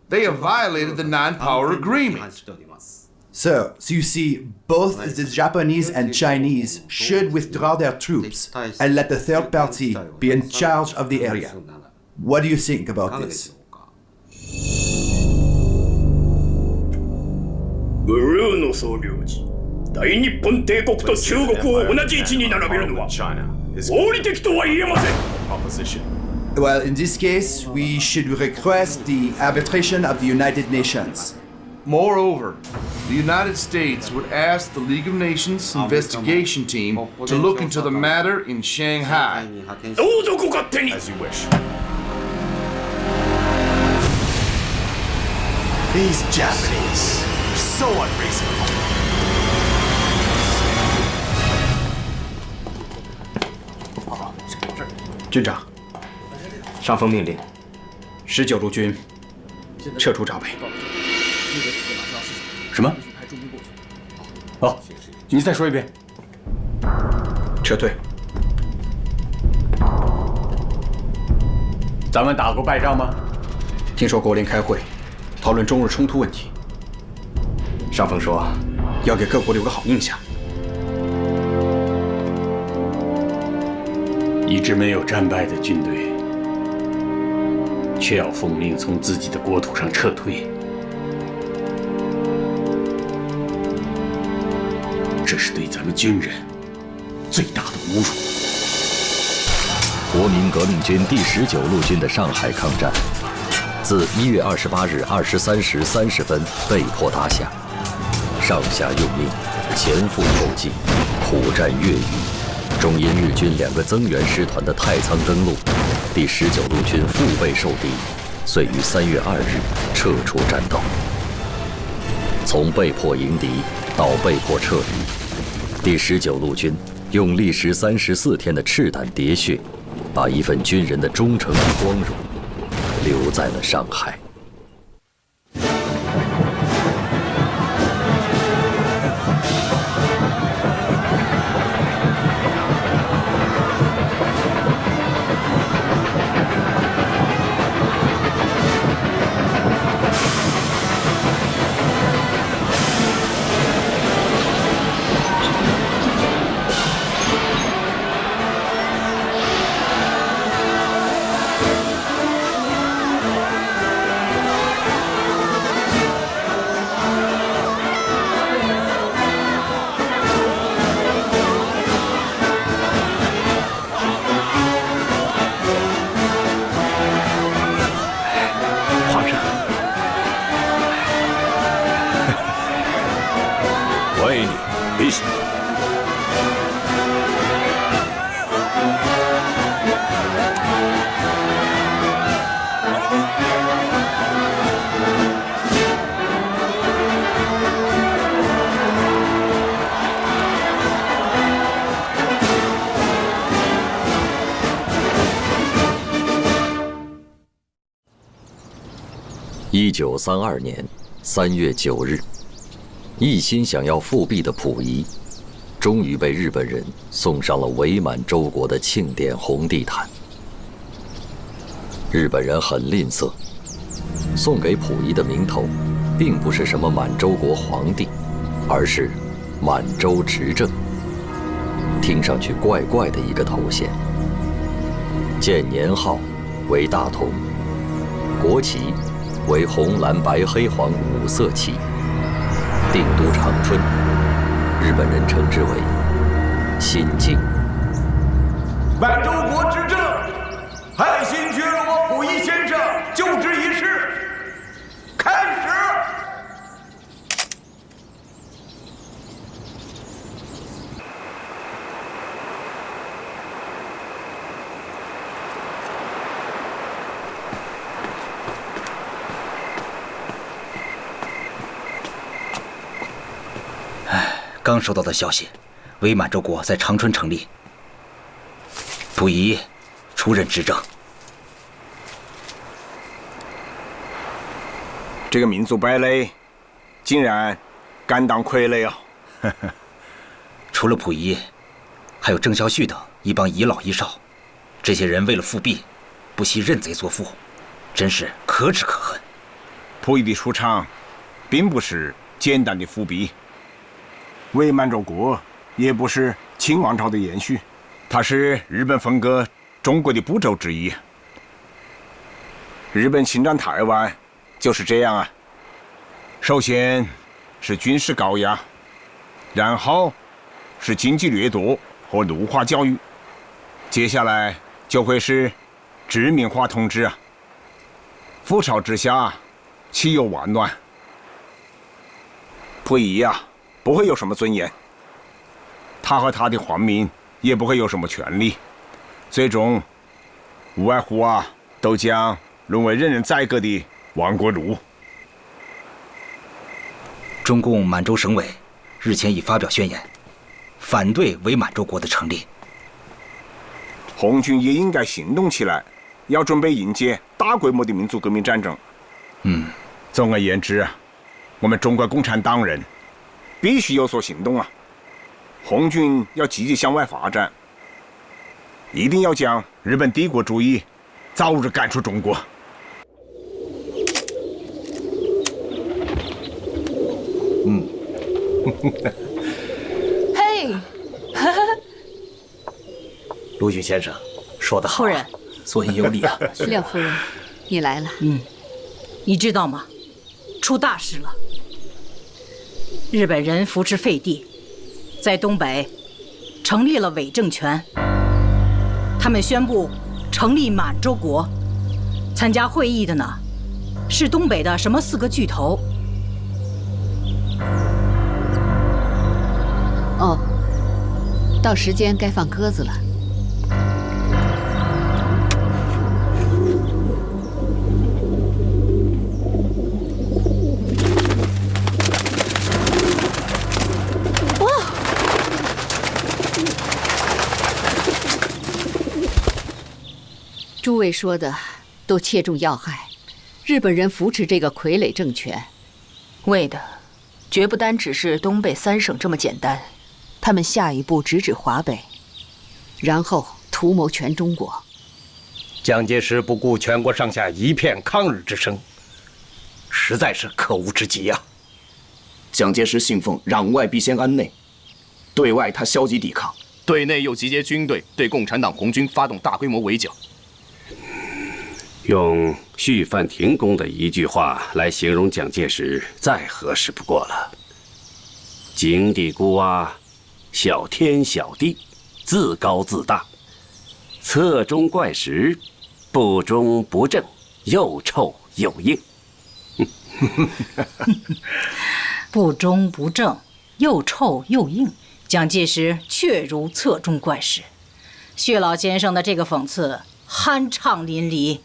They have violated the nine-power agreement. Sir, so you see, both the Japanese and Chinese should withdraw their troops and let the third party be in charge of the area. What do you think about this? ブルーの総領事、大日本帝国と中国を同じ位置に並べるのは合理的とは言えません。Well, in this case, we should request the arbitration of the United Nations. Moreover, the United States would ask the League of Nations investigation team to look into the matter in Shanghai. どうぞご勝手に。As you wish. These Japanese are so unreasonable. 军长，上峰命令19路军撤出闸北。什么？哦，你再说一遍。撤退。咱们打过败仗吗？听说国联开会讨论中日冲突问题。上峰说要给各国留个好印象。一支没有战败的军队，却要奉命从自己的国土上撤退，这是对咱们军人最大的侮辱。国民革命军第19路军的上海抗战，自1月28日23时30分被迫打响，上下用命，前赴后继，苦战越狱。终因日军2个增援师团的太仓登陆，第19路军腹背受敌，遂于3月2日撤出战斗。从被迫迎敌到被迫撤离，第19路军用历时34天的赤胆喋血，把一份军人的忠诚与光荣留在了上海。欢迎你，陛下。1932年3月9日，一心想要复辟的溥仪，终于被日本人送上了伪满洲国的庆典红地毯。日本人很吝啬，送给溥仪的名头，并不是什么满洲国皇帝，而是满洲执政。听上去怪怪的一个头衔。建年号为大同，国旗为红蓝白黑黄5色旗，定都长春，日本人称之为新京。满洲国执政，爱新觉罗溥仪先生就职仪式开始。刚收到的消息，伪满洲国在长春成立，溥仪出任执政。这个民族败类，竟然敢当傀儡啊！除了溥仪，还有郑孝胥等一帮遗老遗少，这些人为了复辟，不惜认贼作父，真是可耻可恨。溥仪的出场，并不是简单的复辟。伪满洲国也不是清王朝的延续，它是日本分割中国的步骤之一。日本侵占台湾就是这样啊，首先是军事高压，然后是经济掠夺和奴化教育，接下来就会是殖民化统治啊。覆巢之下，岂有完卵？溥仪呀，不会有什么尊严，他和他的皇民也不会有什么权利，最终无外乎都将沦为任人宰割的亡国奴。中共满洲省委日前已发表宣言，反对伪满洲国的成立。红军也应该行动起来，要准备迎接大规模的民族革命战争。总而言之，我们中国共产党人必须有所行动啊！红军要积极向外发展，一定要将日本帝国主义早日赶出中国。嘿，陆逊先生说得好，夫人，所以有礼啊。廖夫人，你来了。你知道吗？出大事了。日本人扶持废帝，在东北成立了伪政权。他们宣布成立满洲国。参加会议的呢，是东北的什么4个巨头？哦，到时间该放鸽子了。诸位说的都切中要害，日本人扶持这个傀儡政权，为的绝不单只是东北3省这么简单，他们下一步直指华北，然后图谋全中国。蒋介石不顾全国上下一片抗日之声，实在是可恶之极呀！蒋介石信奉攘外必先安内，对外他消极抵抗，对内又集结军队对共产党红军发动大规模围剿。用绪范廷公的一句话来形容蒋介石，再合适不过了：井底孤蛙，小天小地，自高自大，侧中怪石，不中不正，又臭又硬。不中不正，又臭又硬，蒋介石确如侧中怪石。薛老先生的这个讽刺酣畅淋漓。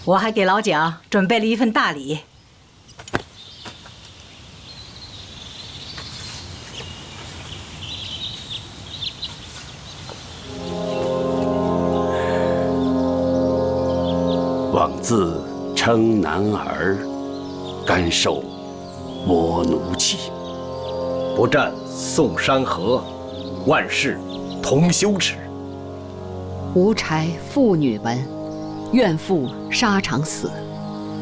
我还给老蒋准备了一份大礼。枉自称男儿，甘受倭奴欺。不战宋山河，万事同羞耻。无柴妇女闻，愿赴沙场死。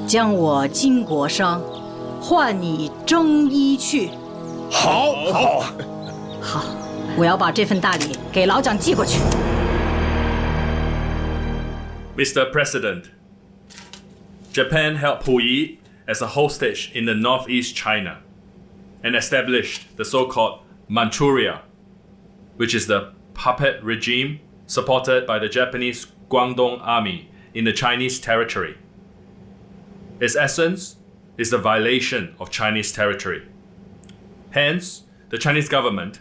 将我金国伤，换你征衣去。好，好，我要把这份大礼给老蒋寄过去。Mr. President, Japan held Puyi as a hostage in the northeast China and established the so-called Manchuria, which is the puppet regime supported by the Japanese Guangdong Army in the Chinese territory. Its essence is the violation of Chinese territory. Hence, the Chinese government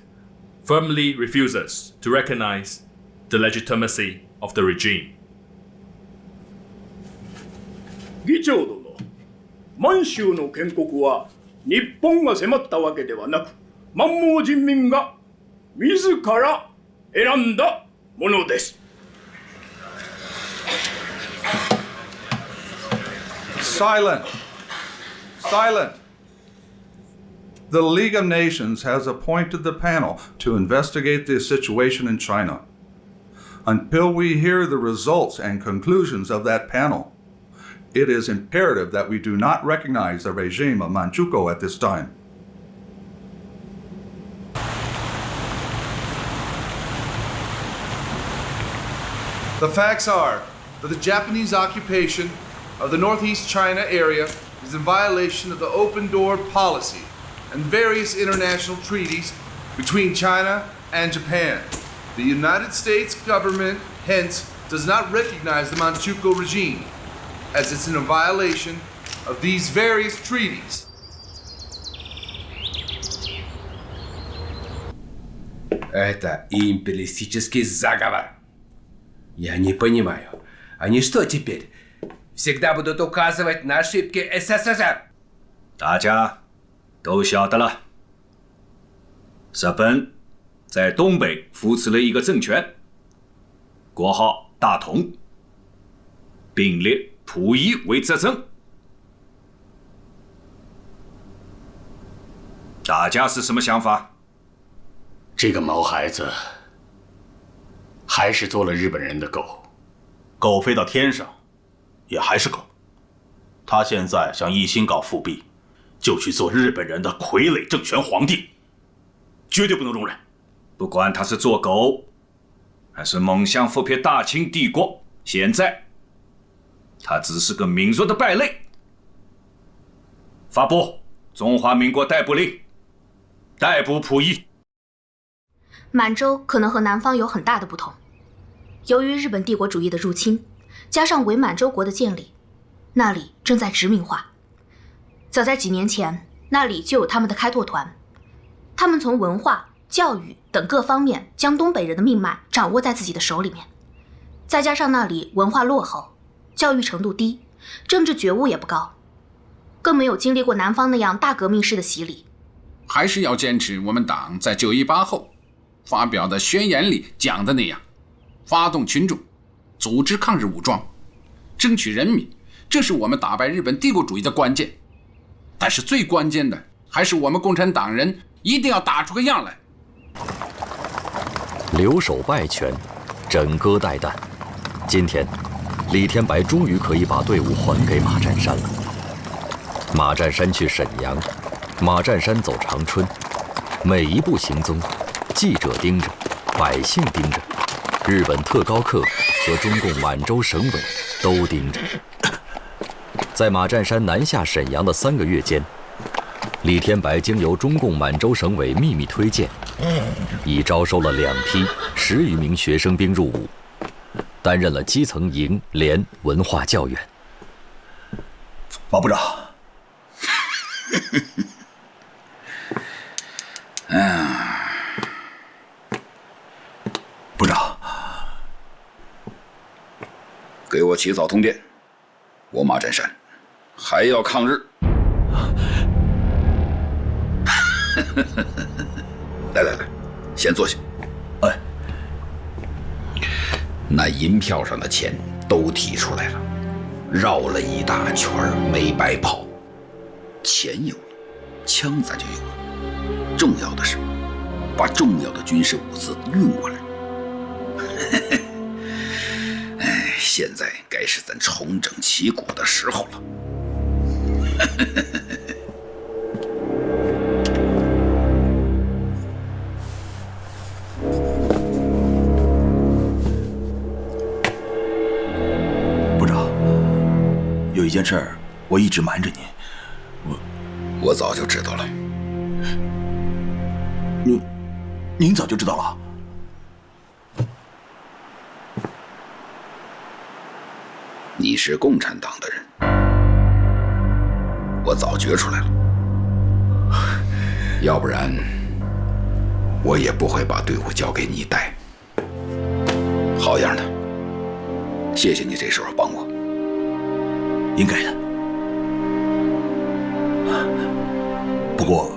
firmly refuses to recognize the legitimacy of the regime. 議長殿、満州の建国は日本が迫ったわけではなく、満蒙人民が自ら選んだものです。Silent. Silent. The League of Nations has appointed the panel to investigate the situation in China. Until we hear the results and conclusions of that panel, it is imperative that we do not recognize the regime of Manchukuo at this time. The facts are that the Japanese occupation of the Northeast China area is in violation of the open door policy and various international treaties between China and Japan. The United States government, hence, does not recognize the Manchukuo regime, as it's in a violation of these various treaties. Это империалистический заговор. Я не понимаю, они что теперь? Всегда будут указывать на ошибки СССР? 大家都晓得了，日本在东北扶持了一个政权，国号大同，并列溥仪为执政。大家是什么想法？这个毛孩子还是做了日本人的狗，狗飞到天上也还是狗。他现在想一心搞复辟，就去做日本人的傀儡政权皇帝，绝对不能容忍。不管他是做狗，还是梦想复辟大清帝国，现在他只是个民族的败类。发布中华民国逮捕令，逮捕溥仪。满洲可能和南方有很大的不同，由于日本帝国主义的入侵，加上伪满洲国的建立，那里正在殖民化。早在几年前，那里就有他们的开拓团，他们从文化、教育等各方面将东北人的命脉掌握在自己的手里面。再加上那里文化落后，教育程度低，政治觉悟也不高，更没有经历过南方那样大革命式的洗礼。还是要坚持我们党在9·18后发表的宣言里讲的那样，发动群众，组织抗日武装，争取人民，这是我们打败日本帝国主义的关键。但是最关键的还是我们共产党人一定要打出个样来。留守败权，枕戈待旦。今天，李天白终于可以把队伍还给马占山了。马占山去沈阳，马占山走长春，每一步行踪，记者盯着，百姓盯着，日本特高课和中共满洲省委都盯着。在马占山南下沈阳的3个月间，李天白经由中共满洲省委秘密推荐，已招收了2批10余名学生兵入伍，担任了基层营联文化教员。马部长。部长，给我起草通电，我马占山还要抗日。来，先坐下。哎，那银票上的钱都提出来了，绕了一大圈没白跑。钱有了，枪咱就有了。重要的是，把重要的军事物资运过来。哎，现在该是咱重整旗鼓的时候了。部长，有一件事儿我一直瞒着您。我早就知道了。您早就知道了？你是共产党的人，我早觉出来了。要不然，我也不会把队伍交给你带。好样的，谢谢你这时候帮我。应该的。不过，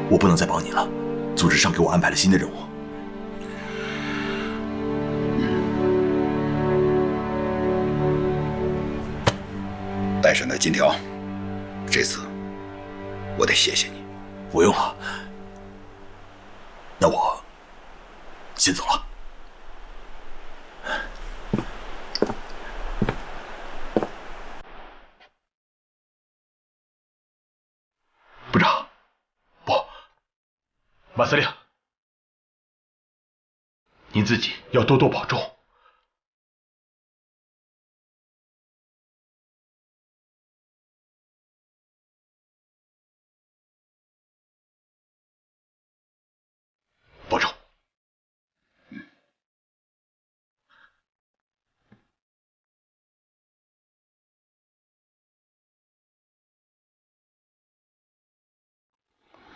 我不能再帮你了。组织上给我安排了新的任务。带上那金条，这次我得谢谢你。不用了，那我先走了。部长，不，马司令，您自己要多多保重。保重。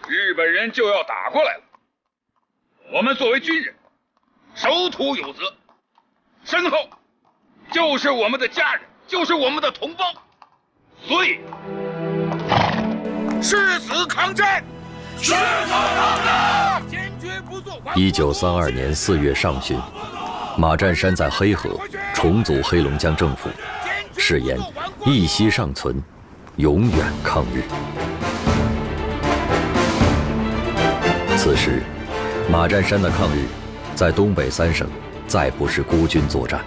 日本人就要打过来了，我们作为军人，守土有责，身后就是我们的家人，就是我们的同胞，所以誓死抗战，誓死抗战，坚决不做。1932年4月上旬，马占山在黑河重组黑龙江政府，誓言一息尚存，永远抗日。此时，马占山的抗日在东北3省再不是孤军作战。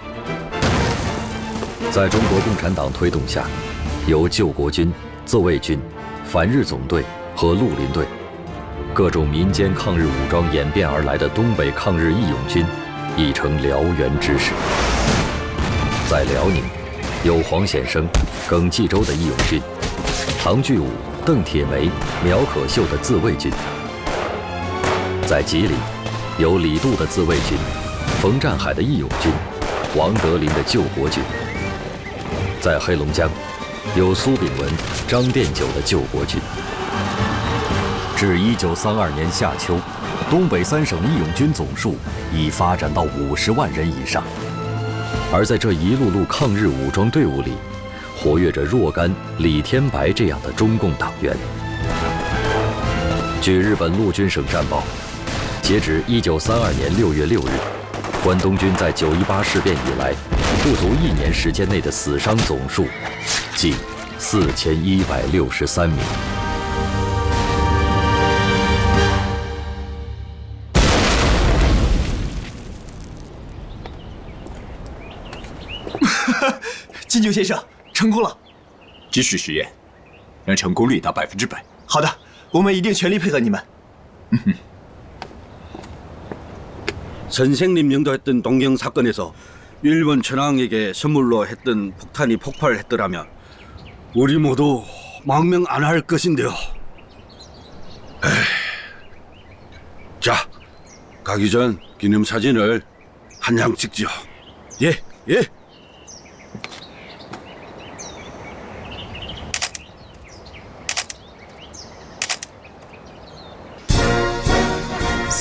在中国共产党推动下，由救国军、自卫军、反日总队和绿林队各种民间抗日武装演变而来的东北抗日义勇军已成燎原之势。在辽宁，有黄显生、耿继洲的义勇军，唐巨武、邓铁梅、苗可秀的自卫军。在吉林，有李杜的自卫军，冯占海的义勇军，王德林的救国军。在黑龙江，有苏炳文、张殿九的救国军。至1932年夏秋，东北3省义勇军总数已发展到50万人以上。而在这一路路抗日武装队伍里，活跃着若干、李天白这样的中共党员。据日本陆军省战报，截止1932年6月6日，关东军在9·18事变以来，不足1年时间内的死伤总数近4163名。金九先生，成功了！继续实验，让成功率达100%。好的，我们一定全力配合你们。 선생님 영도했던 동경 사건에서 일본 천황에게 선물로 했던 폭탄이 폭발했더라면 우리 모두 망명 안 할 것인데요. 자, 가기 전 기념사진을 한 장 찍지요. 예, 예.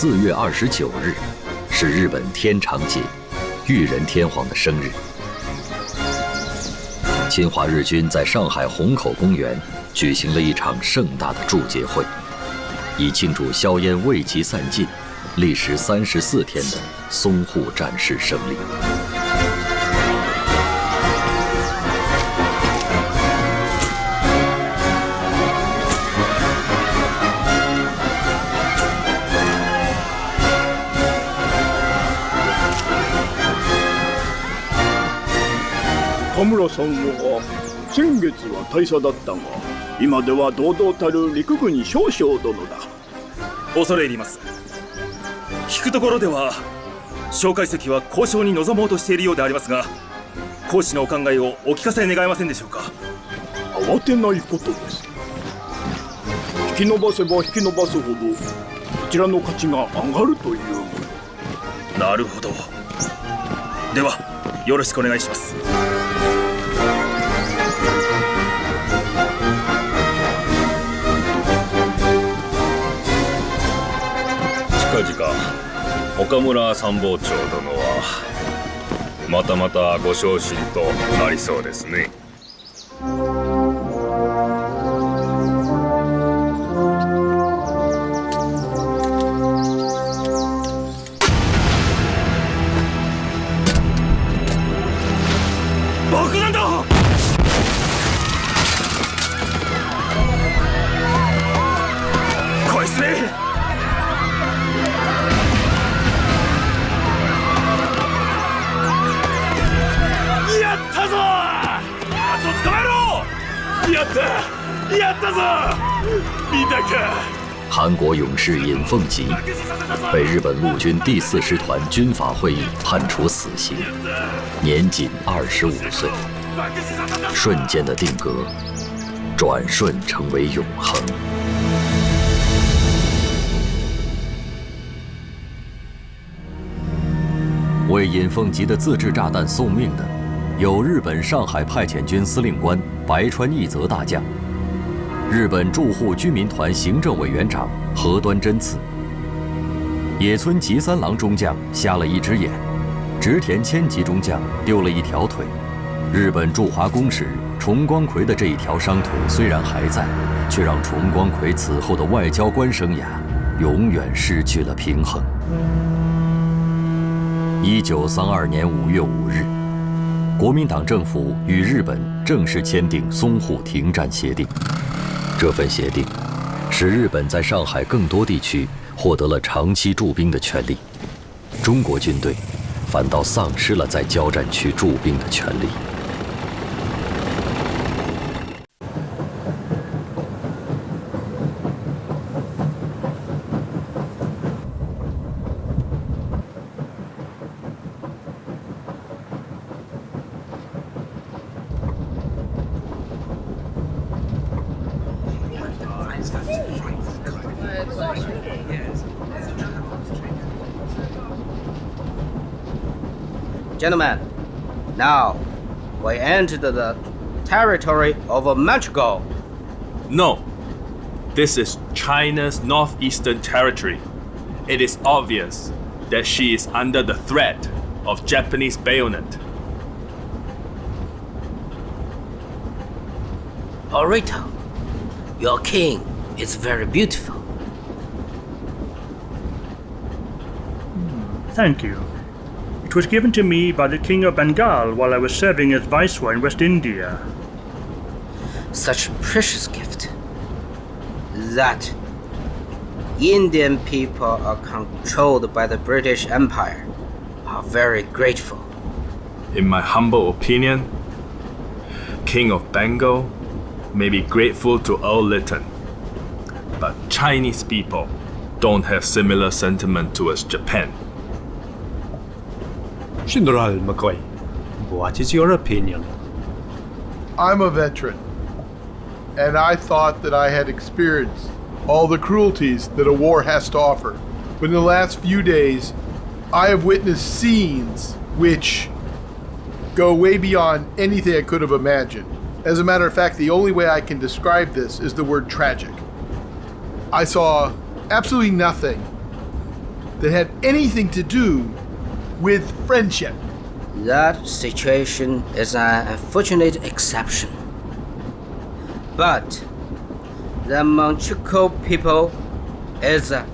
4月29日是日本天长节，裕仁天皇的生日。侵华日军在上海虹口公园举行了一场盛大的祝捷会，以庆祝硝烟未及散尽、历时34天的淞沪战事胜利。田村さんは先月は大佐だったが、今では堂々たる陸軍少将殿だ。恐れ入ります。聞くところでは蒋介石は交渉に臨もうとしているようでありますが、公使のお考えをお聞かせ願えませんでしょうか。慌てないことです。引き延ばせば引き延ばすほどこちらの価値が上がるというもの。なるほど。ではよろしくお願いします。近々岡村参謀長殿はまたまたご昇進となりそうですね。爆弾だ！こいつめ！やったぞ！奴を捕まえろ！やった！やったぞ！見たか？韩国勇士尹奉吉被日本陆军第4师团军法会议判处死刑，年仅25岁。瞬间的定格，转瞬成为永恒。为尹奉吉的自制炸弹送命的，有日本上海派遣军司令官白川义则大将，日本驻沪居民团行政委员长河端真次，野村吉三郎中将瞎了一只眼，植田千吉中将丢了一条腿。日本驻华公使重光葵的这一条伤腿虽然还在，却让重光葵此后的外交官生涯永远失去了平衡。1932年5月5日，国民党政府与日本正式签订淞沪停战协定。这份协定使日本在上海更多地区获得了长期驻兵的权利，中国军队反倒丧失了在交战区驻兵的权利。Gentlemen, now we entered the territory of Manchukuo. No, this is China's northeastern territory. It is obvious that she is under the threat of Japanese bayonet. Orito, your king is very beautiful. Thank you. It was given to me by the King of Bengal while I was serving as Viceroy in West India. Such a precious gift that Indian people are controlled by the British Empire are very grateful. In my humble opinion, King of Bengal may be grateful to Earl Lytton, but Chinese people don't have similar sentiment towards Japan. General McCoy, what is your opinion? I'm a veteran, and I thought that I had experienced all the cruelties that a war has to offer. But in the last few days, I have witnessed scenes which go way beyond anything I could have imagined. As a matter of fact, the only way I can describe this is the word tragic. I saw absolutely nothing that had anything to do with friendship. That situation is an unfortunate exception. But the Manchukuo people is a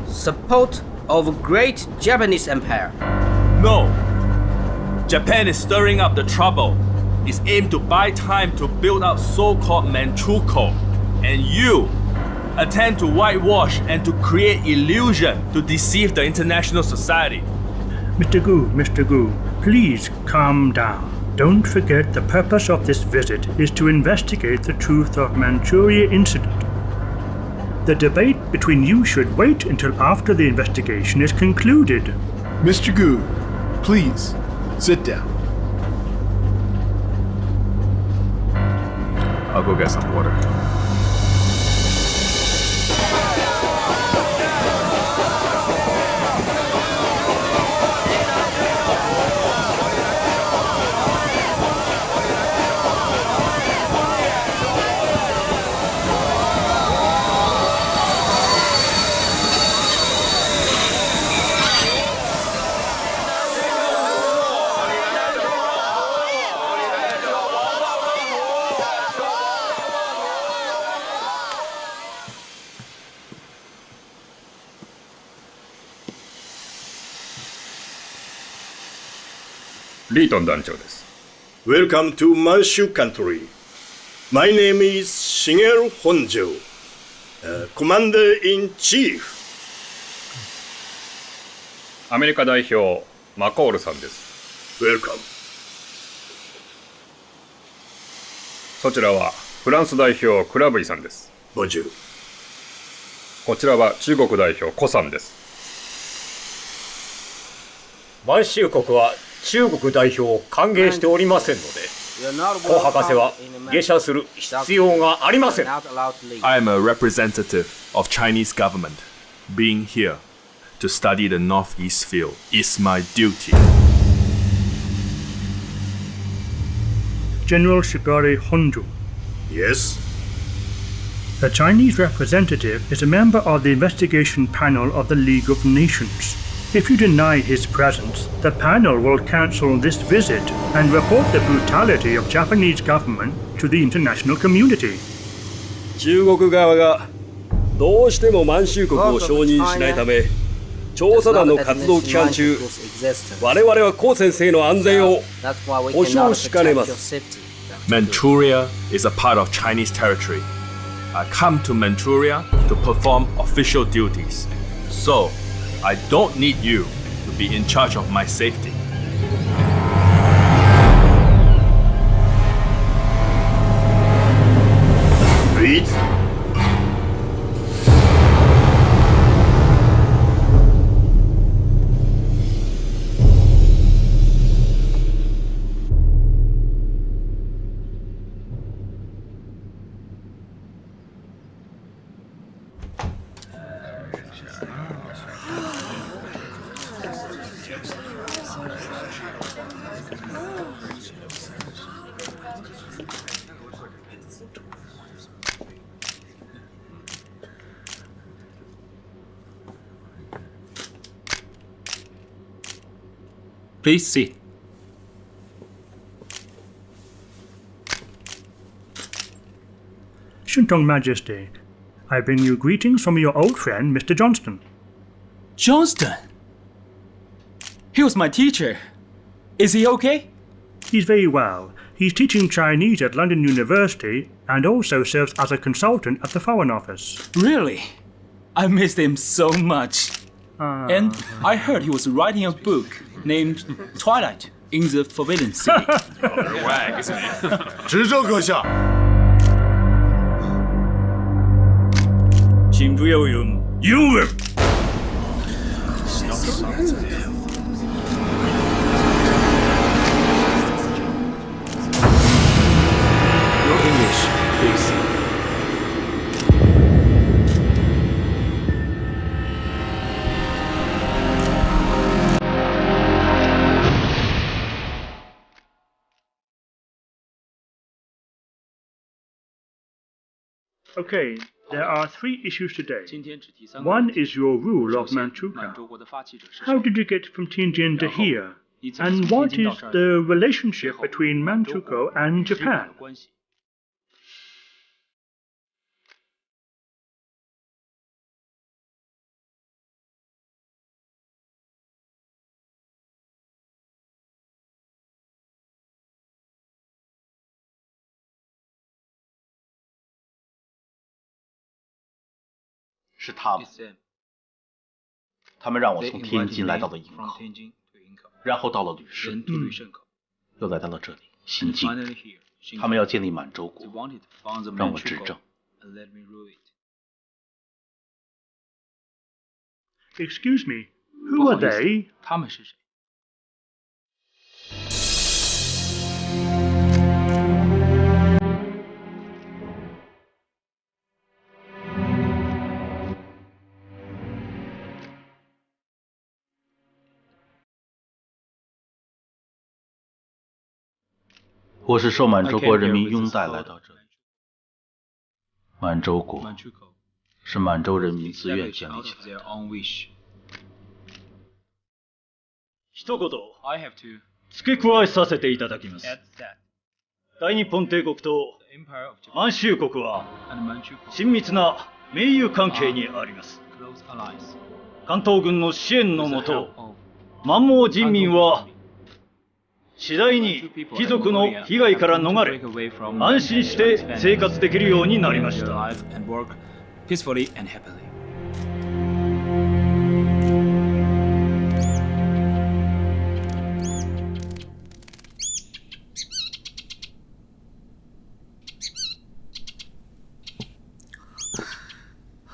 support of great Japanese empire. No. Japan is stirring up the trouble. It's aimed to buy time to build up so-called Manchukuo. And you attempt to whitewash and to create illusion to deceive the international society. Mr. Gu, please calm down. Don't forget the purpose of this visit is to investigate the truth of Manchuria incident. The debate between you should wait until after the investigation is concluded. Mr. Gu, please sit down. I'll go get some water. Riton 団長です。 Welcome to Manchu country. My name is Shigeru Honjo, Commander-in-Chief. アメリカ代表マコールさんです。 Welcome. そちらはフランス代表クラブイさんです。 Bonjour. こちらは中国代表コさんです。満州国は中国代表を歓迎しておりませんので、コ博士は下車する必要がありません。I am a representative of Chinese government. Being here to study the Northeast field is my duty. General Shigari Honjo. Yes? The Chinese representative is a member of the investigation panel of the League of Nations. If you deny his presence, the panel will cancel this visit and report the brutality of Japanese government to the international community. 中国側がどうしても満州国を承認しないため、調査団の活動期間中、我々は高先生の安全を保証しかねます。Manchuria is a part of Chinese territory. I come to Manchuria to perform official duties. So, I don't need you to be in charge of my safety. Read. Please sit. Shintong Majesty, I bring you greetings from your old friend, Mr. Johnston. Johnston? He was my teacher. Is he okay? He's very well. He's teaching Chinese at London University and also serves as a consultant at the Foreign Office. Really? I missed him so much. And I heard he was writing a book named Twilight in the Forbidden City. Wag, isn't it? 执政阁下。请不要用英文。Your English, please. Okay, There are 3 issues today. One is your rule of Manchukuo. How did you get from Tianjin to here? And what is the relationship between Manchukuo and Japan?是他们，他们让我从天津来到了营口，然后到了旅顺，又来到了这里新津。他们要建立满洲国，让我执政。Excuse me, who are they? 他们是谁？我是受满洲国人民拥戴来到这里。满洲国是满洲人民自愿建立起来的。一言付け加えさせていただきます。大日本帝国と満州国は親密な盟友関係にあります。関東軍の支援のもと、満蒙人民は次第に貴族の被害から逃れ、安心して生活できるようになりました。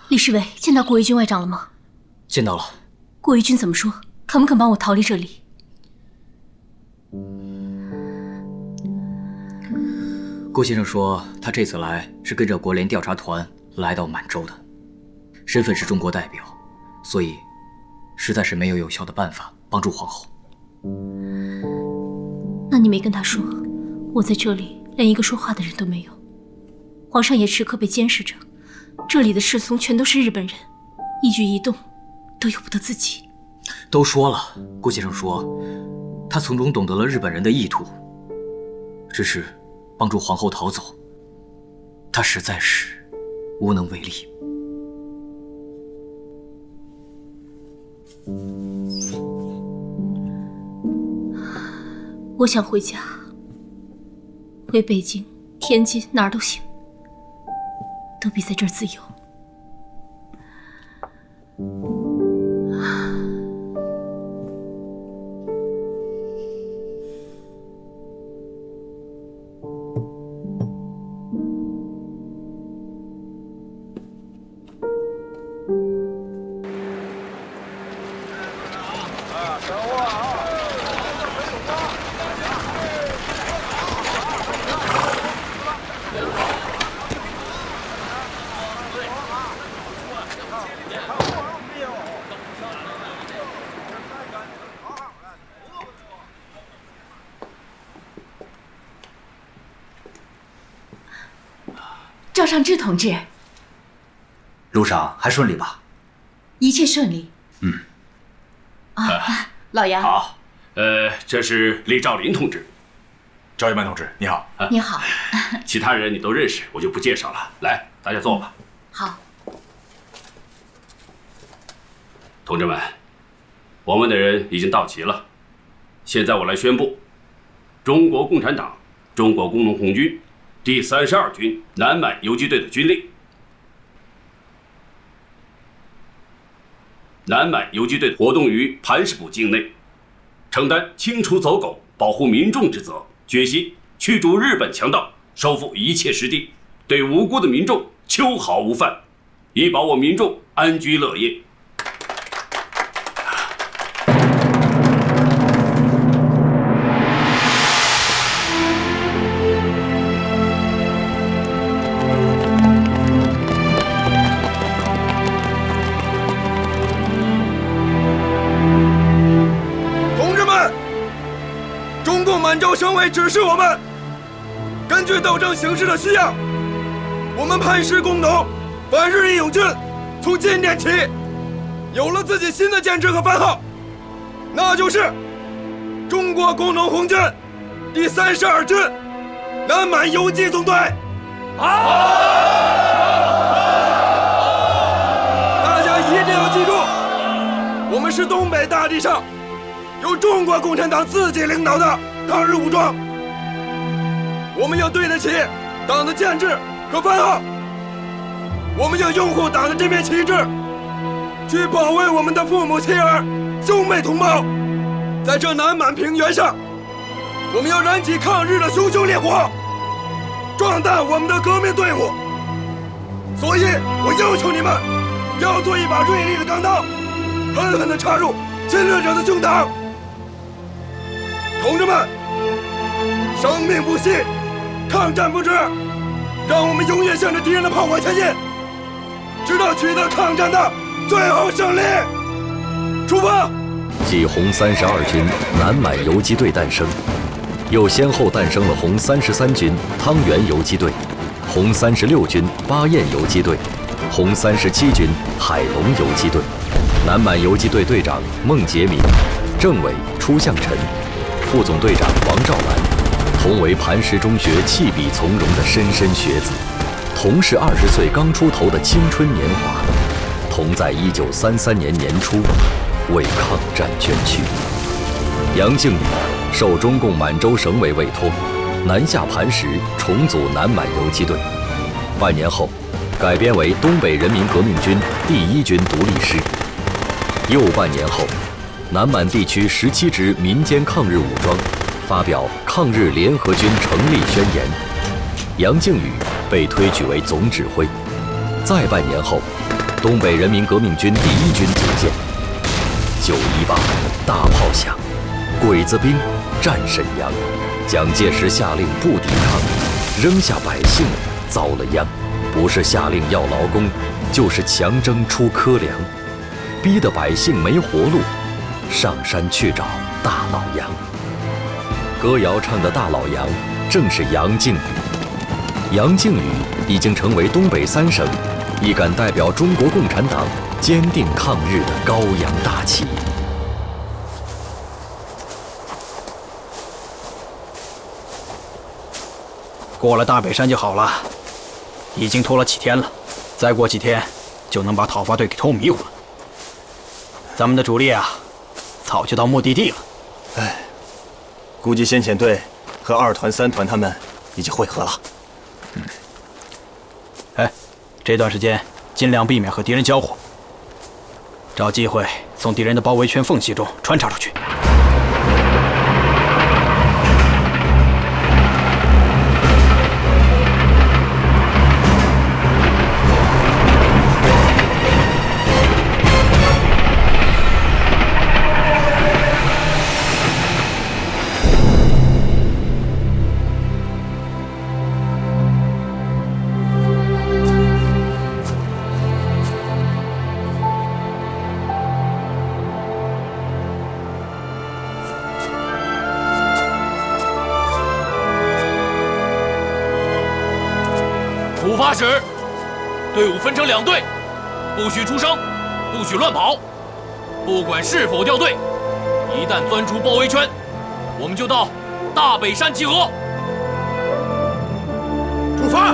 李侍卫见到郭义军外长了吗？见到了。郭义军怎么说？肯不肯帮我逃离这里？郭先生说，他这次来是跟着国联调查团来到满洲的，身份是中国代表，所以实在是没有有效的办法帮助皇后。那你没跟他说，我在这里连一个说话的人都没有，皇上也时刻被监视着，这里的侍从全都是日本人，一举一动都由不得自己。都说了，郭先生说，他从中懂得了日本人的意图，只是帮助皇后逃走，他实在是无能为力。我想回家，回北京、天津，哪儿都行，都比在这儿自由。赵尚志同志，路上还顺利吧？一切顺利。老杨。好，这是李兆林同志。赵一曼同志，你好。你好。其他人你都认识，我就不介绍了。来，大家坐吧。好。同志们，我们的人已经到齐了。现在我来宣布，中国共产党、中国工农红军第32军南满游击队的军令。南满游击队活动于磐石堡境内，承担清除走狗、保护民众之责，决心驱逐日本强盗，收复一切失地，对无辜的民众秋毫无犯，以保我民众安居乐业。满洲省委指示我们，根据斗争形势的需要，我们派师工农，反日义勇军从今天起有了自己新的建制和番号，那就是中国工农红军第32军南满游击总队。大家一定要记住，我们是东北大地上由中国共产党自己领导的抗日武装，我们要对得起党的建制和番号，我们要拥护党的这面旗帜，去保卫我们的父母妻儿、兄妹同胞。在这南满平原上，我们要燃起抗日的熊熊烈火，壮大我们的革命队伍。所以我要求你们要做一把锐利的钢刀，狠狠地插入侵略者的胸膛。同志们，生命不息，抗战不止，让我们永远向着敌人的炮火前进，直到取得抗战的最后胜利。出发！继红32军南满游击队诞生，又先后诞生了红33军汤原游击队、红36军巴彦游击队、红37军海龙游击队。南满游击队队长孟杰民，政委初相臣，副总队长王兆兰，同为磐石中学弃笔从戎的莘莘学子，同是20岁刚出头的青春年华，同在1933年年初为抗战捐躯。杨靖宇受中共满洲省委委托，南下磐石重组南满游击队。半年后，改编为东北人民革命军第1军独立师。又半年后，南满地区17支民间抗日武装发表抗日联合军成立宣言，杨靖宇被推举为总指挥。再半年后，东北人民革命军第1军组建。9·18大炮响，鬼子兵战沈阳，蒋介石下令不抵抗，扔下百姓遭了殃，不是下令要劳工，就是强征出苛粮，逼得百姓没活路，上山去找大老杨。歌谣唱的大老杨正是杨靖宇。杨靖宇已经成为东北3省一杆代表中国共产党坚定抗日的高扬大旗。过了大北山就好了，已经拖了几天了，再过几天就能把讨伐队给拖迷糊了。咱们的主力啊，早就到目的地了。哎，估计先遣队和2团、3团他们已经会合了。哎，这段时间尽量避免和敌人交火，找机会从敌人的包围圈缝隙中穿插出去。出发时，队伍分成2队，不许出声，不许乱跑。不管是否掉队，一旦钻出包围圈，我们就到大北山集合。出发！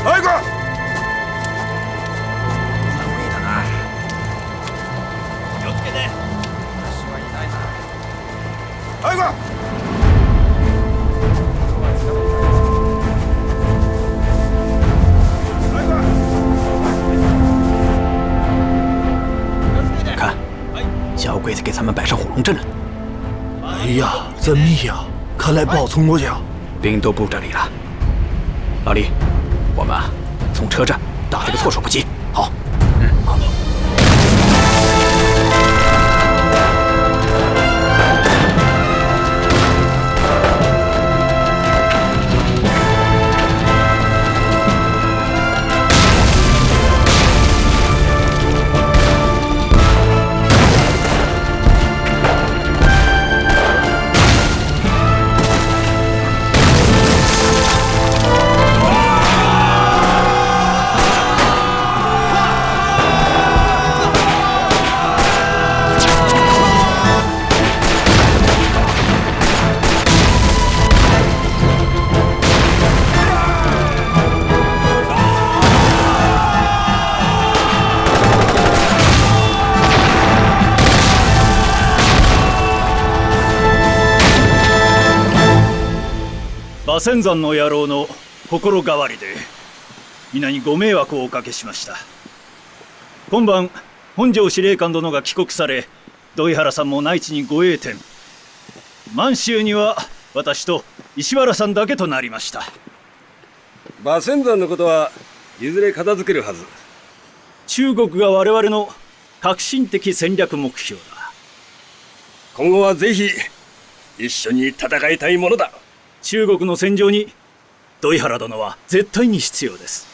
来个！来个！看，小鬼子给咱们摆上火龙阵了。哎呀，怎么呀？看来报从我家。兵都布这里了。老李，我们从车站打这个措手不及。好。好。馬仙山の野郎の心変わりで皆にご迷惑をおかけしました。今晩本庄司令官殿が帰国され、土井原さんも内地にご栄転。満州には私と石原さんだけとなりました。馬仙山のことはいずれ片付けるはず。中国が我々の革新的戦略目標だ。今後はぜひ一緒に戦いたいものだ。中国の戦場に土井原殿は絶対に必要です。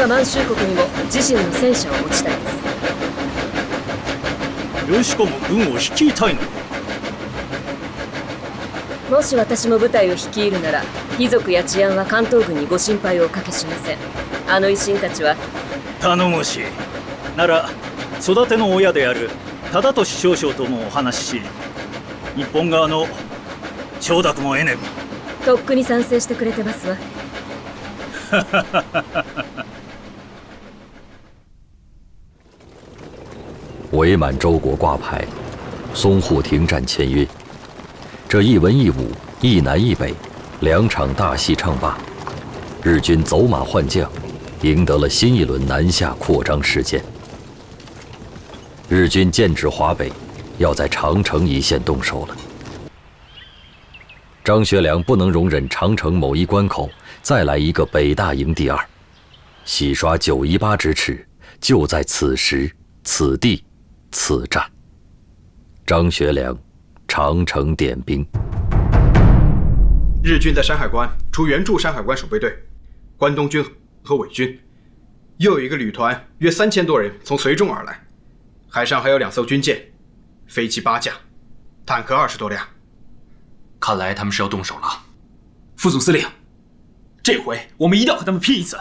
満州国にも自身の戦車を持ちたいです。よしこも軍を率いたいのか。もし私も部隊を率いるなら、貴族や治安は関東軍にご心配をおかけしません。あの維新たちは。頼もしい。なら育ての親である忠俊少将ともお話しし、日本側の承諾も得ねば。とっくに賛成してくれてますわ。伪满洲国挂牌，淞沪停战签约。这一文一武，一南一北，两场大戏唱罢，日军走马换将，赢得了新一轮南下扩张事件。日军剑指华北，要在长城一线动手了。张学良不能容忍长城某一关口再来一个北大营第二，洗刷9·18之耻，就在此时此地。此战，张学良长城点兵。日军在山海关除援助山海关守备队、关东军和伪军，又有一个旅团约3000多人从绥中而来，海上还有2艘军舰，飞机8架，坦克20多辆。看来他们是要动手了。副总司令，这回我们一定要和他们拼一次。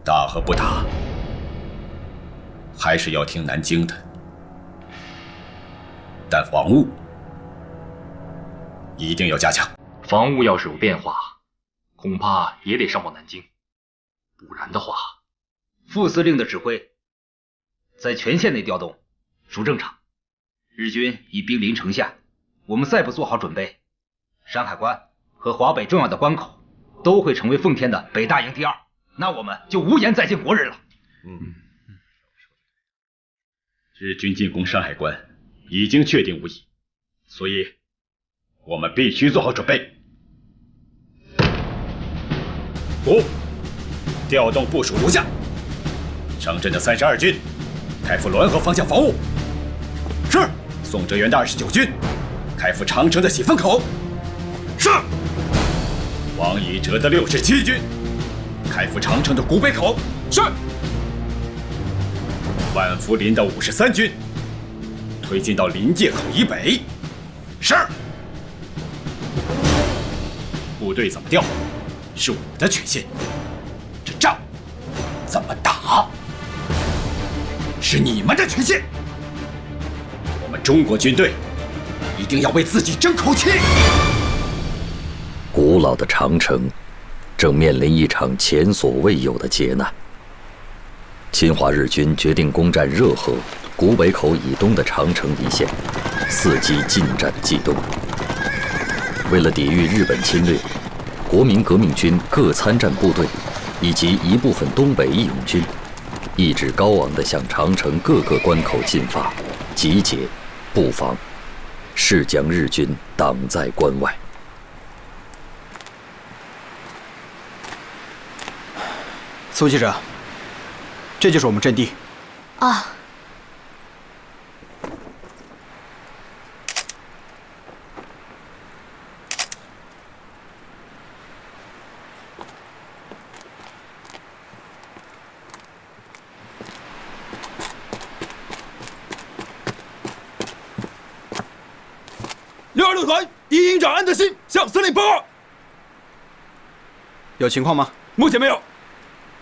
打和不打，还是要听南京的。但防务一定要加强。防务要是有变化，恐怕也得上报南京。不然的话，副司令的指挥在全线内调动，属正常。日军已兵临城下，我们再不做好准备，山海关和华北重要的关口都会成为奉天的北大营第二。那我们就无颜再见国人了。日军进攻山海关已经确定无疑，所以我们必须做好准备。5. 调动部署如下：上阵的32军开赴滦河方向防务。是。宋哲元的29军开赴长城的喜峰口。是。王以哲的67军开赴长城的古北口。是。万福林的53军推进到临界口以北。是。部队怎么调是我的权限，这仗怎么打是你们的权限。我们中国军队一定要为自己争口气。古老的长城正面临一场前所未有的劫难。侵华日军决定攻占热河、古北口以东的长城一线，伺机进占冀东。为了抵御日本侵略，国民革命军各参战部队以及一部分东北义勇军，意志高昂地向长城各个关口进发，集结布防，誓将日军挡在关外。苏记者，这就是我们阵地。啊。626团一营长安德新向司令报告。有情况吗？目前没有。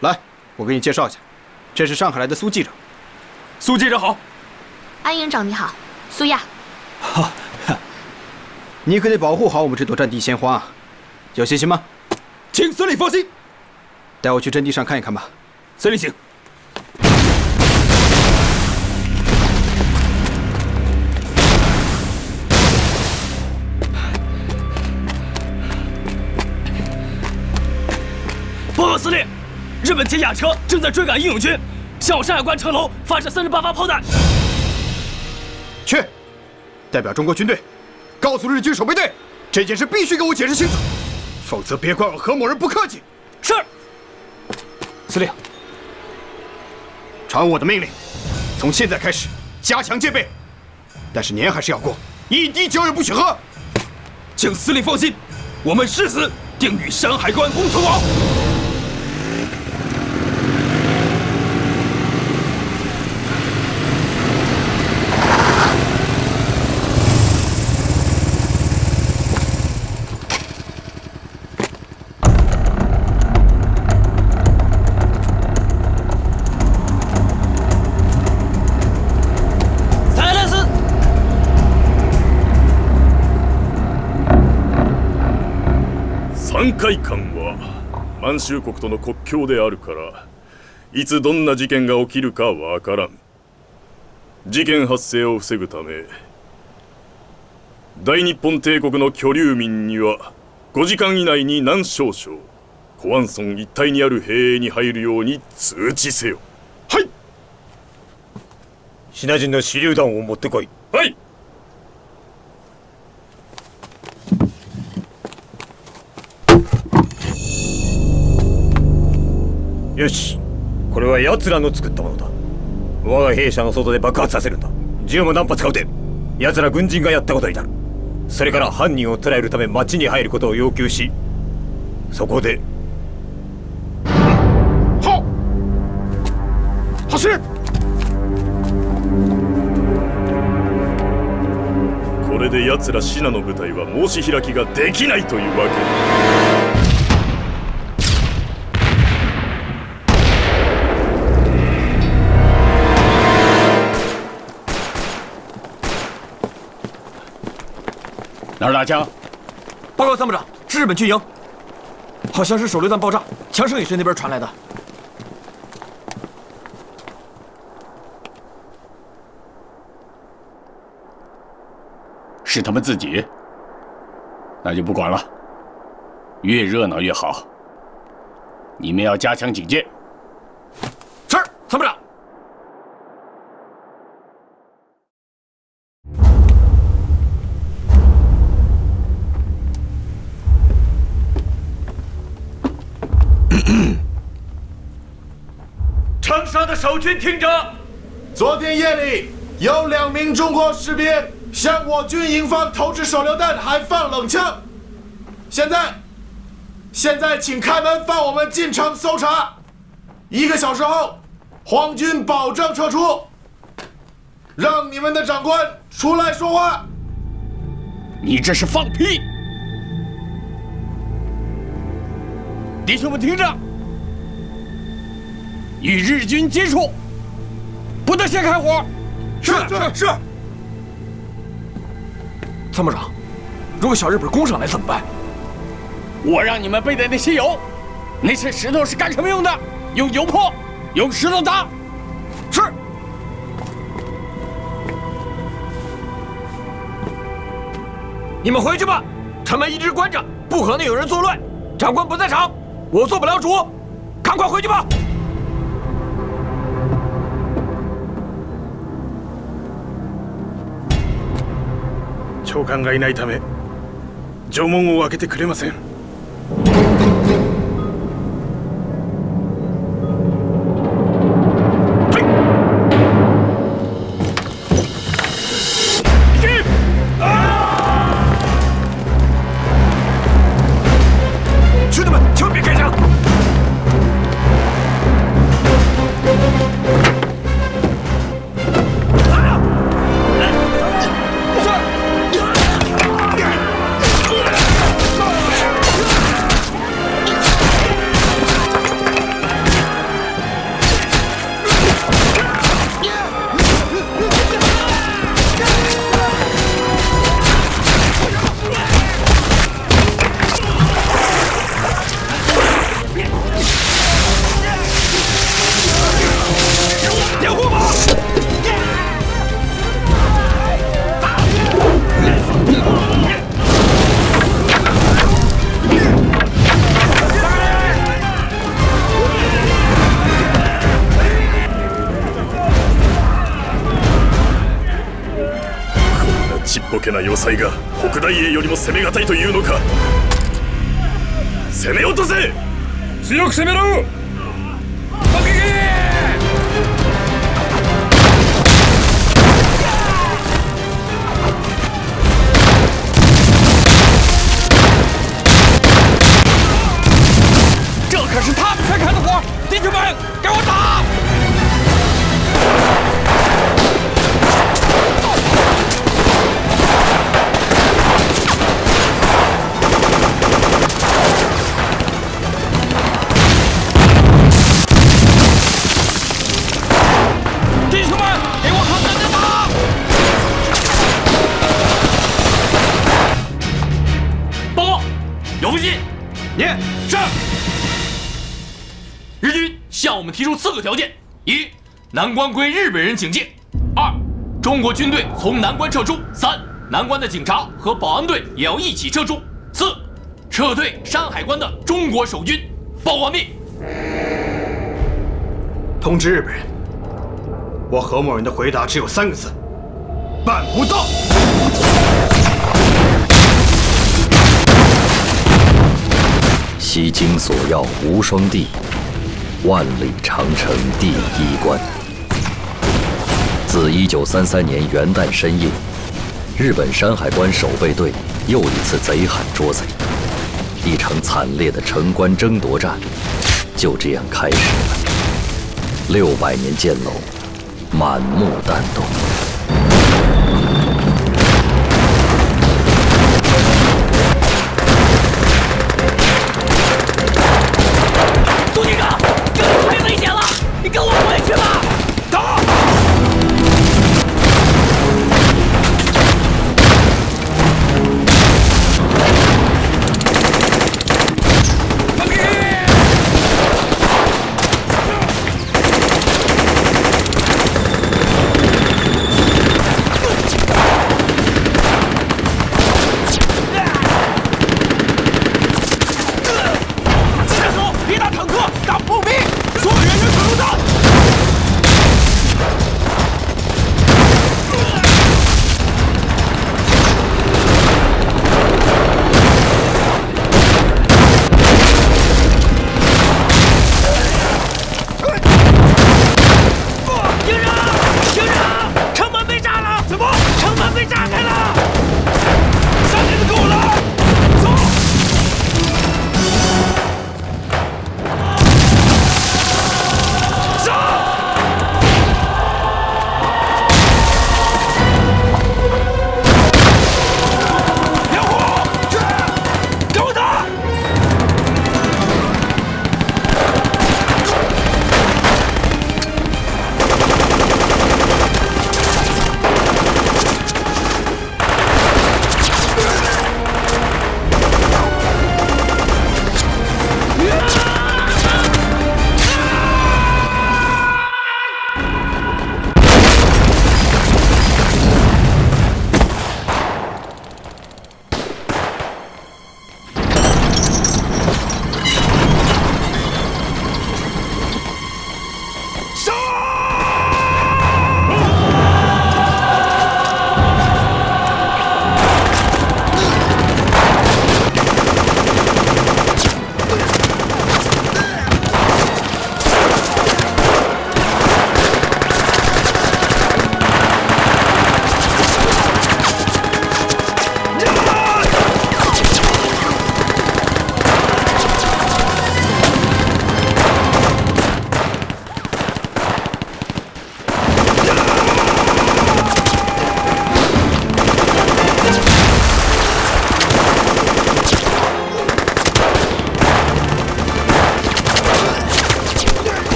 来，我给你介绍一下，这是上海来的苏记者。苏记者好。安营长你好，苏亚。好，你可得保护好我们这朵战地鲜花啊！有信心吗？请司令放心。带我去阵地上看一看吧。司令请。报告司令，日本铁甲车正在追赶义勇军，向我山海关城楼发射38发炮弹。去，代表中国军队，告诉日军守备队，这件事必须给我解释清楚，否则别怪我和某人不客气。是。司令，传我的命令，从现在开始加强戒备，但是年还是要过，一滴酒也不许喝。请司令放心，我们誓死定与山海关共存亡。山海関は満州国との国境であるからいつどんな事件が起きるかわからん。事件発生を防ぐため大日本帝国の居留民には5時間以内に何少々コアンソン一帯にある兵営に入るように通知せよ。はい。シナ人の手榴弾を持ってこい。はい。よし、これは奴らの作ったものだ。我が兵舎の外で爆発させるんだ。銃も何発か撃て。奴ら軍人がやったことになる。それから犯人を捕らえるため町に入ることを要求し、そこではっ走れ。これで奴らシナの部隊は申し開きができないというわけだ。哪儿打枪？报告参谋长，是日本军营，好像是手榴弹爆炸，枪声也是那边传来的。是他们自己？那就不管了，越热闹越好。你们要加强警戒。是，参谋长。城上的守军听着，昨天夜里有2名中国士兵向我军营方投掷手榴弹，还放冷枪。现在请开门放我们进城搜查。1个小时后，皇军保证撤出。让你们的长官出来说话。你这是放屁！弟兄们听着，与日军接触，不得先开火。是。参谋长，如果小日本攻上来怎么办？我让你们备的那些油，那些石头是干什么用的？用油泼，用石头打。是。你们回去吧，城门一直关着，不可能有人作乱。长官不在场，我做不了主，赶快回去吧。長官がいないため城門を開けてくれません。兄弟们，千万别开枪！けな要塞が北大英よりも攻めがたいというのか。攻め落とせ。強く攻めろ。突撃。这可是他们开的火，弟兄们，给我打！弟兄们，给我狠狠的打！报告，有封信，念上。日军向我们提出4个条件：一、南关归日本人警戒；二、中国军队从南关撤出；三、南关的警察和保安队也要一起撤出；四、撤退山海关的中国守军。报告完毕。通知日本人，我和某人的回答只有3个字：办不到。西京索要无双地，万里长城第1关。自1933年元旦深夜，日本山海关守备队又一次贼喊捉贼，一场惨烈的城关争夺战就这样开始了。600年剑楼，满目弹洞。杜警长，这里太危险了，你跟我回去吧。打！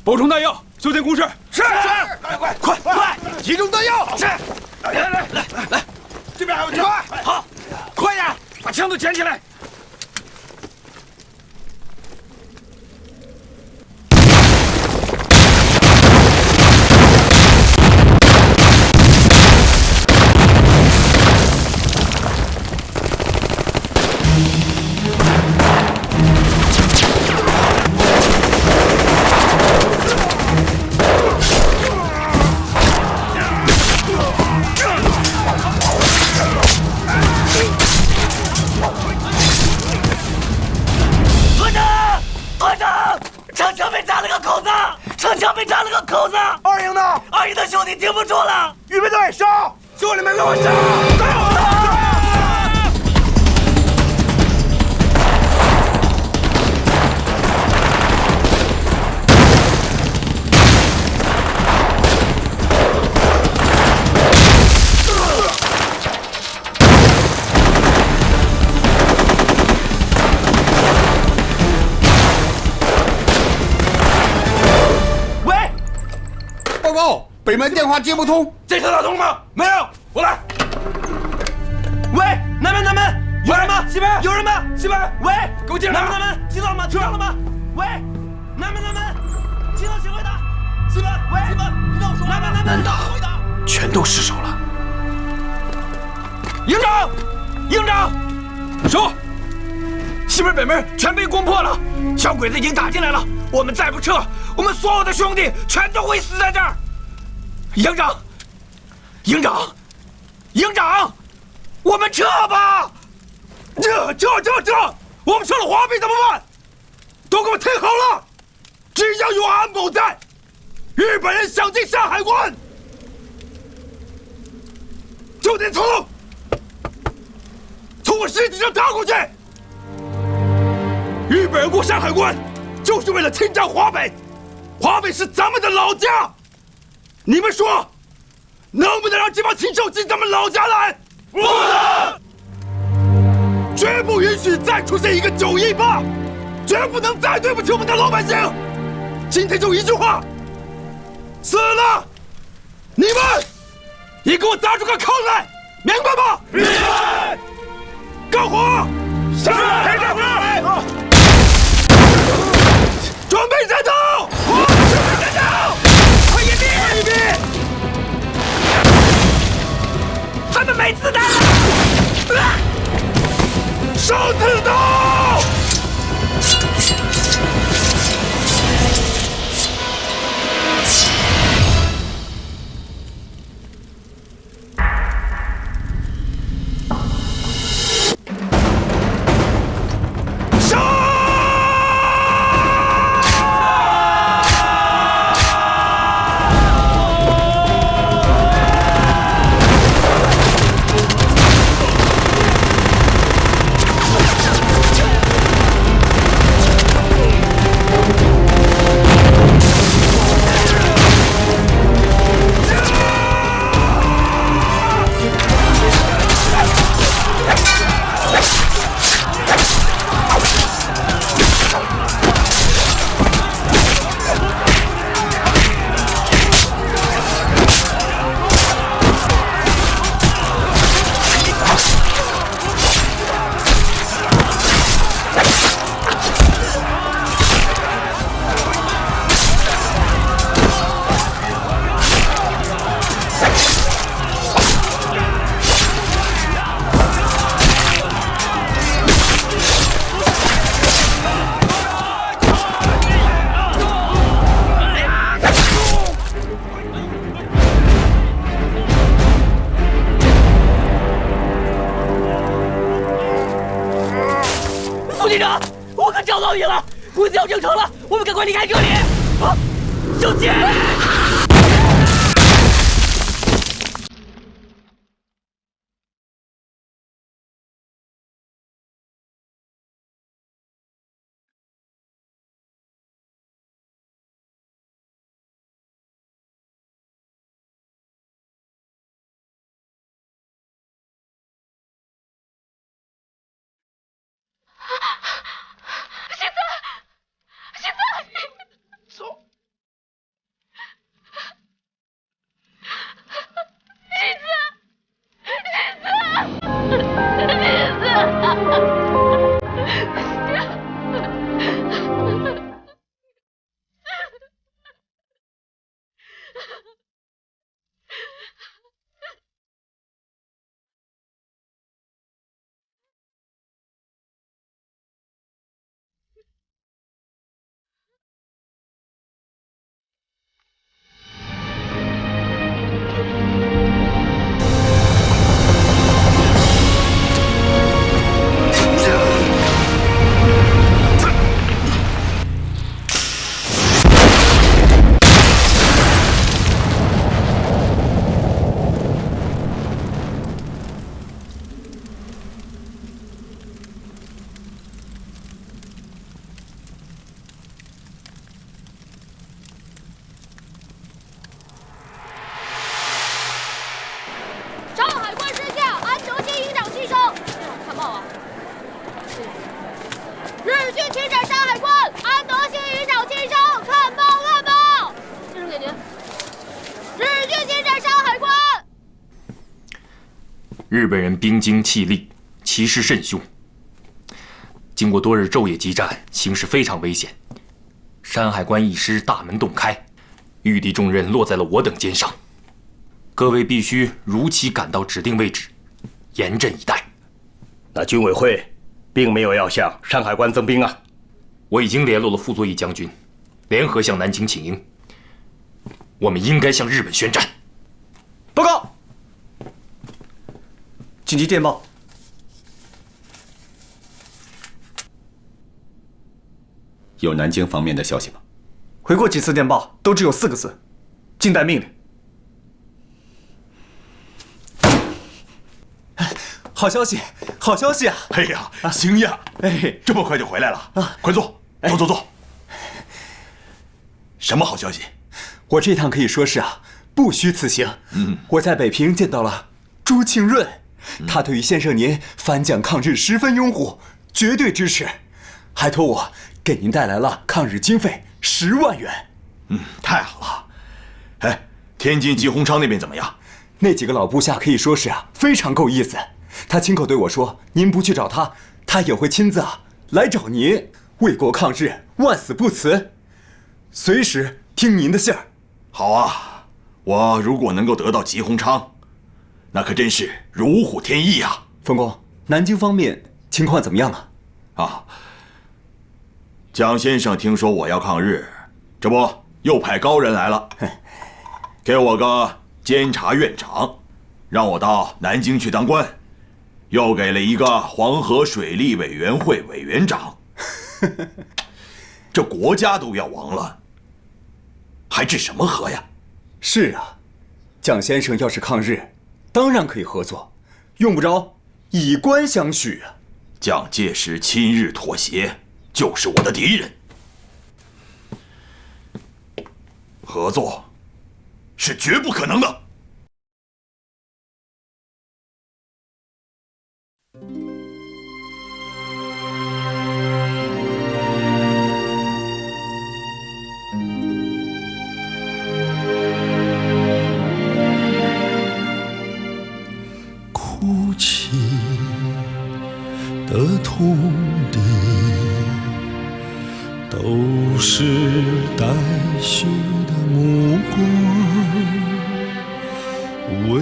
补充弹药，修建工事。是，快，集中弹药。是，来，这边还有枪。好，快点，把枪都捡起来。扣子！二营呢？二营的兄弟顶不住了！预备队上！兄弟们跟我上！报告，北门电话接不通，这车打通吗？没有，我来。喂，南门，有人吗？西门，有人吗？西门，喂，给我接南门，听到了吗？听到了吗？喂，南门，听到请回答。西门，喂，西门，听到我说。南门，难道全都失手了？营长，说，西门北门全被攻破了，小鬼子已经打进来了。我们再不撤，我们所有的兄弟全都会死在这儿。营长，我们撤吧！撤！我们撤了华北怎么办？都给我听好了，只要有安保在，日本人想进山海关就得从我尸体上踏过去。日本人过山海关就是为了侵占华北，华北是咱们的老家。你们说，能不能让这帮禽兽进咱们老家来？不能！绝不允许再出现一个918，绝不能再对不起我们的老百姓。今天就一句话：死了，你们也给我砸出个坑来，明白吗？明白！干活！是！开战！准备战斗！准备战斗！快隐蔽！他们没子弹了！上刺刀！找到你了，鬼子要进城了，我们赶快离开这里！啊，小姐。日本人兵精气力，其势甚凶。经过多日昼夜激战，形势非常危险。山海关一失，大门洞开，御敌重任落在了我等肩上。各位必须如期赶到指定位置，严阵以待。那军委会并没有要向山海关增兵啊。我已经联络了傅作义将军，联合向南京请缨。我们应该向日本宣战。报告！紧急电报。有南京方面的消息吗？回过几次电报都只有4个字：静待命令。好消息，好消息啊！哎呀，星亚，哎，这么快就回来了啊！快坐，坐。什么好消息？我这趟可以说是不虚此行。我在北平见到了朱庆润，他对于先生您反蒋抗日十分拥护，绝对支持，还托我给您带来了抗日经费10万元。太好了。哎，天津吉鸿昌那边怎么样？那几个老部下可以说是非常够意思。他亲口对我说，您不去找他，他也会亲自来找您。为国抗日，万死不辞，随时听您的信儿。好啊，我如果能够得到吉鸿昌，那可真是如虎添翼啊！冯公，南京方面情况怎么样啊？蒋先生听说我要抗日，这不又派高人来了，给我个监察院长，让我到南京去当官，又给了一个黄河水利委员会委员长。这国家都要亡了，还治什么和呀？是啊，蒋先生要是抗日，当然可以合作，用不着以官相许啊。蒋介石亲日妥协，就是我的敌人。合作是绝不可能的。哭泣的土地都是带血的目光，微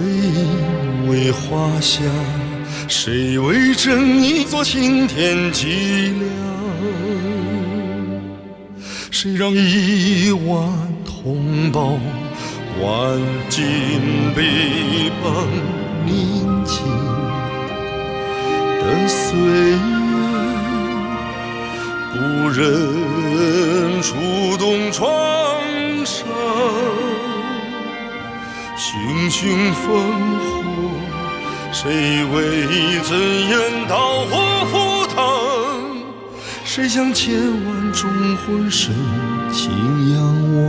微画下谁为正义做青天脊梁，谁让亿万同胞万尽臂膀，宁静的岁月不忍触动创伤，熊熊烽火，谁为尊严刀火赴汤？谁将千万种浑身情仰望？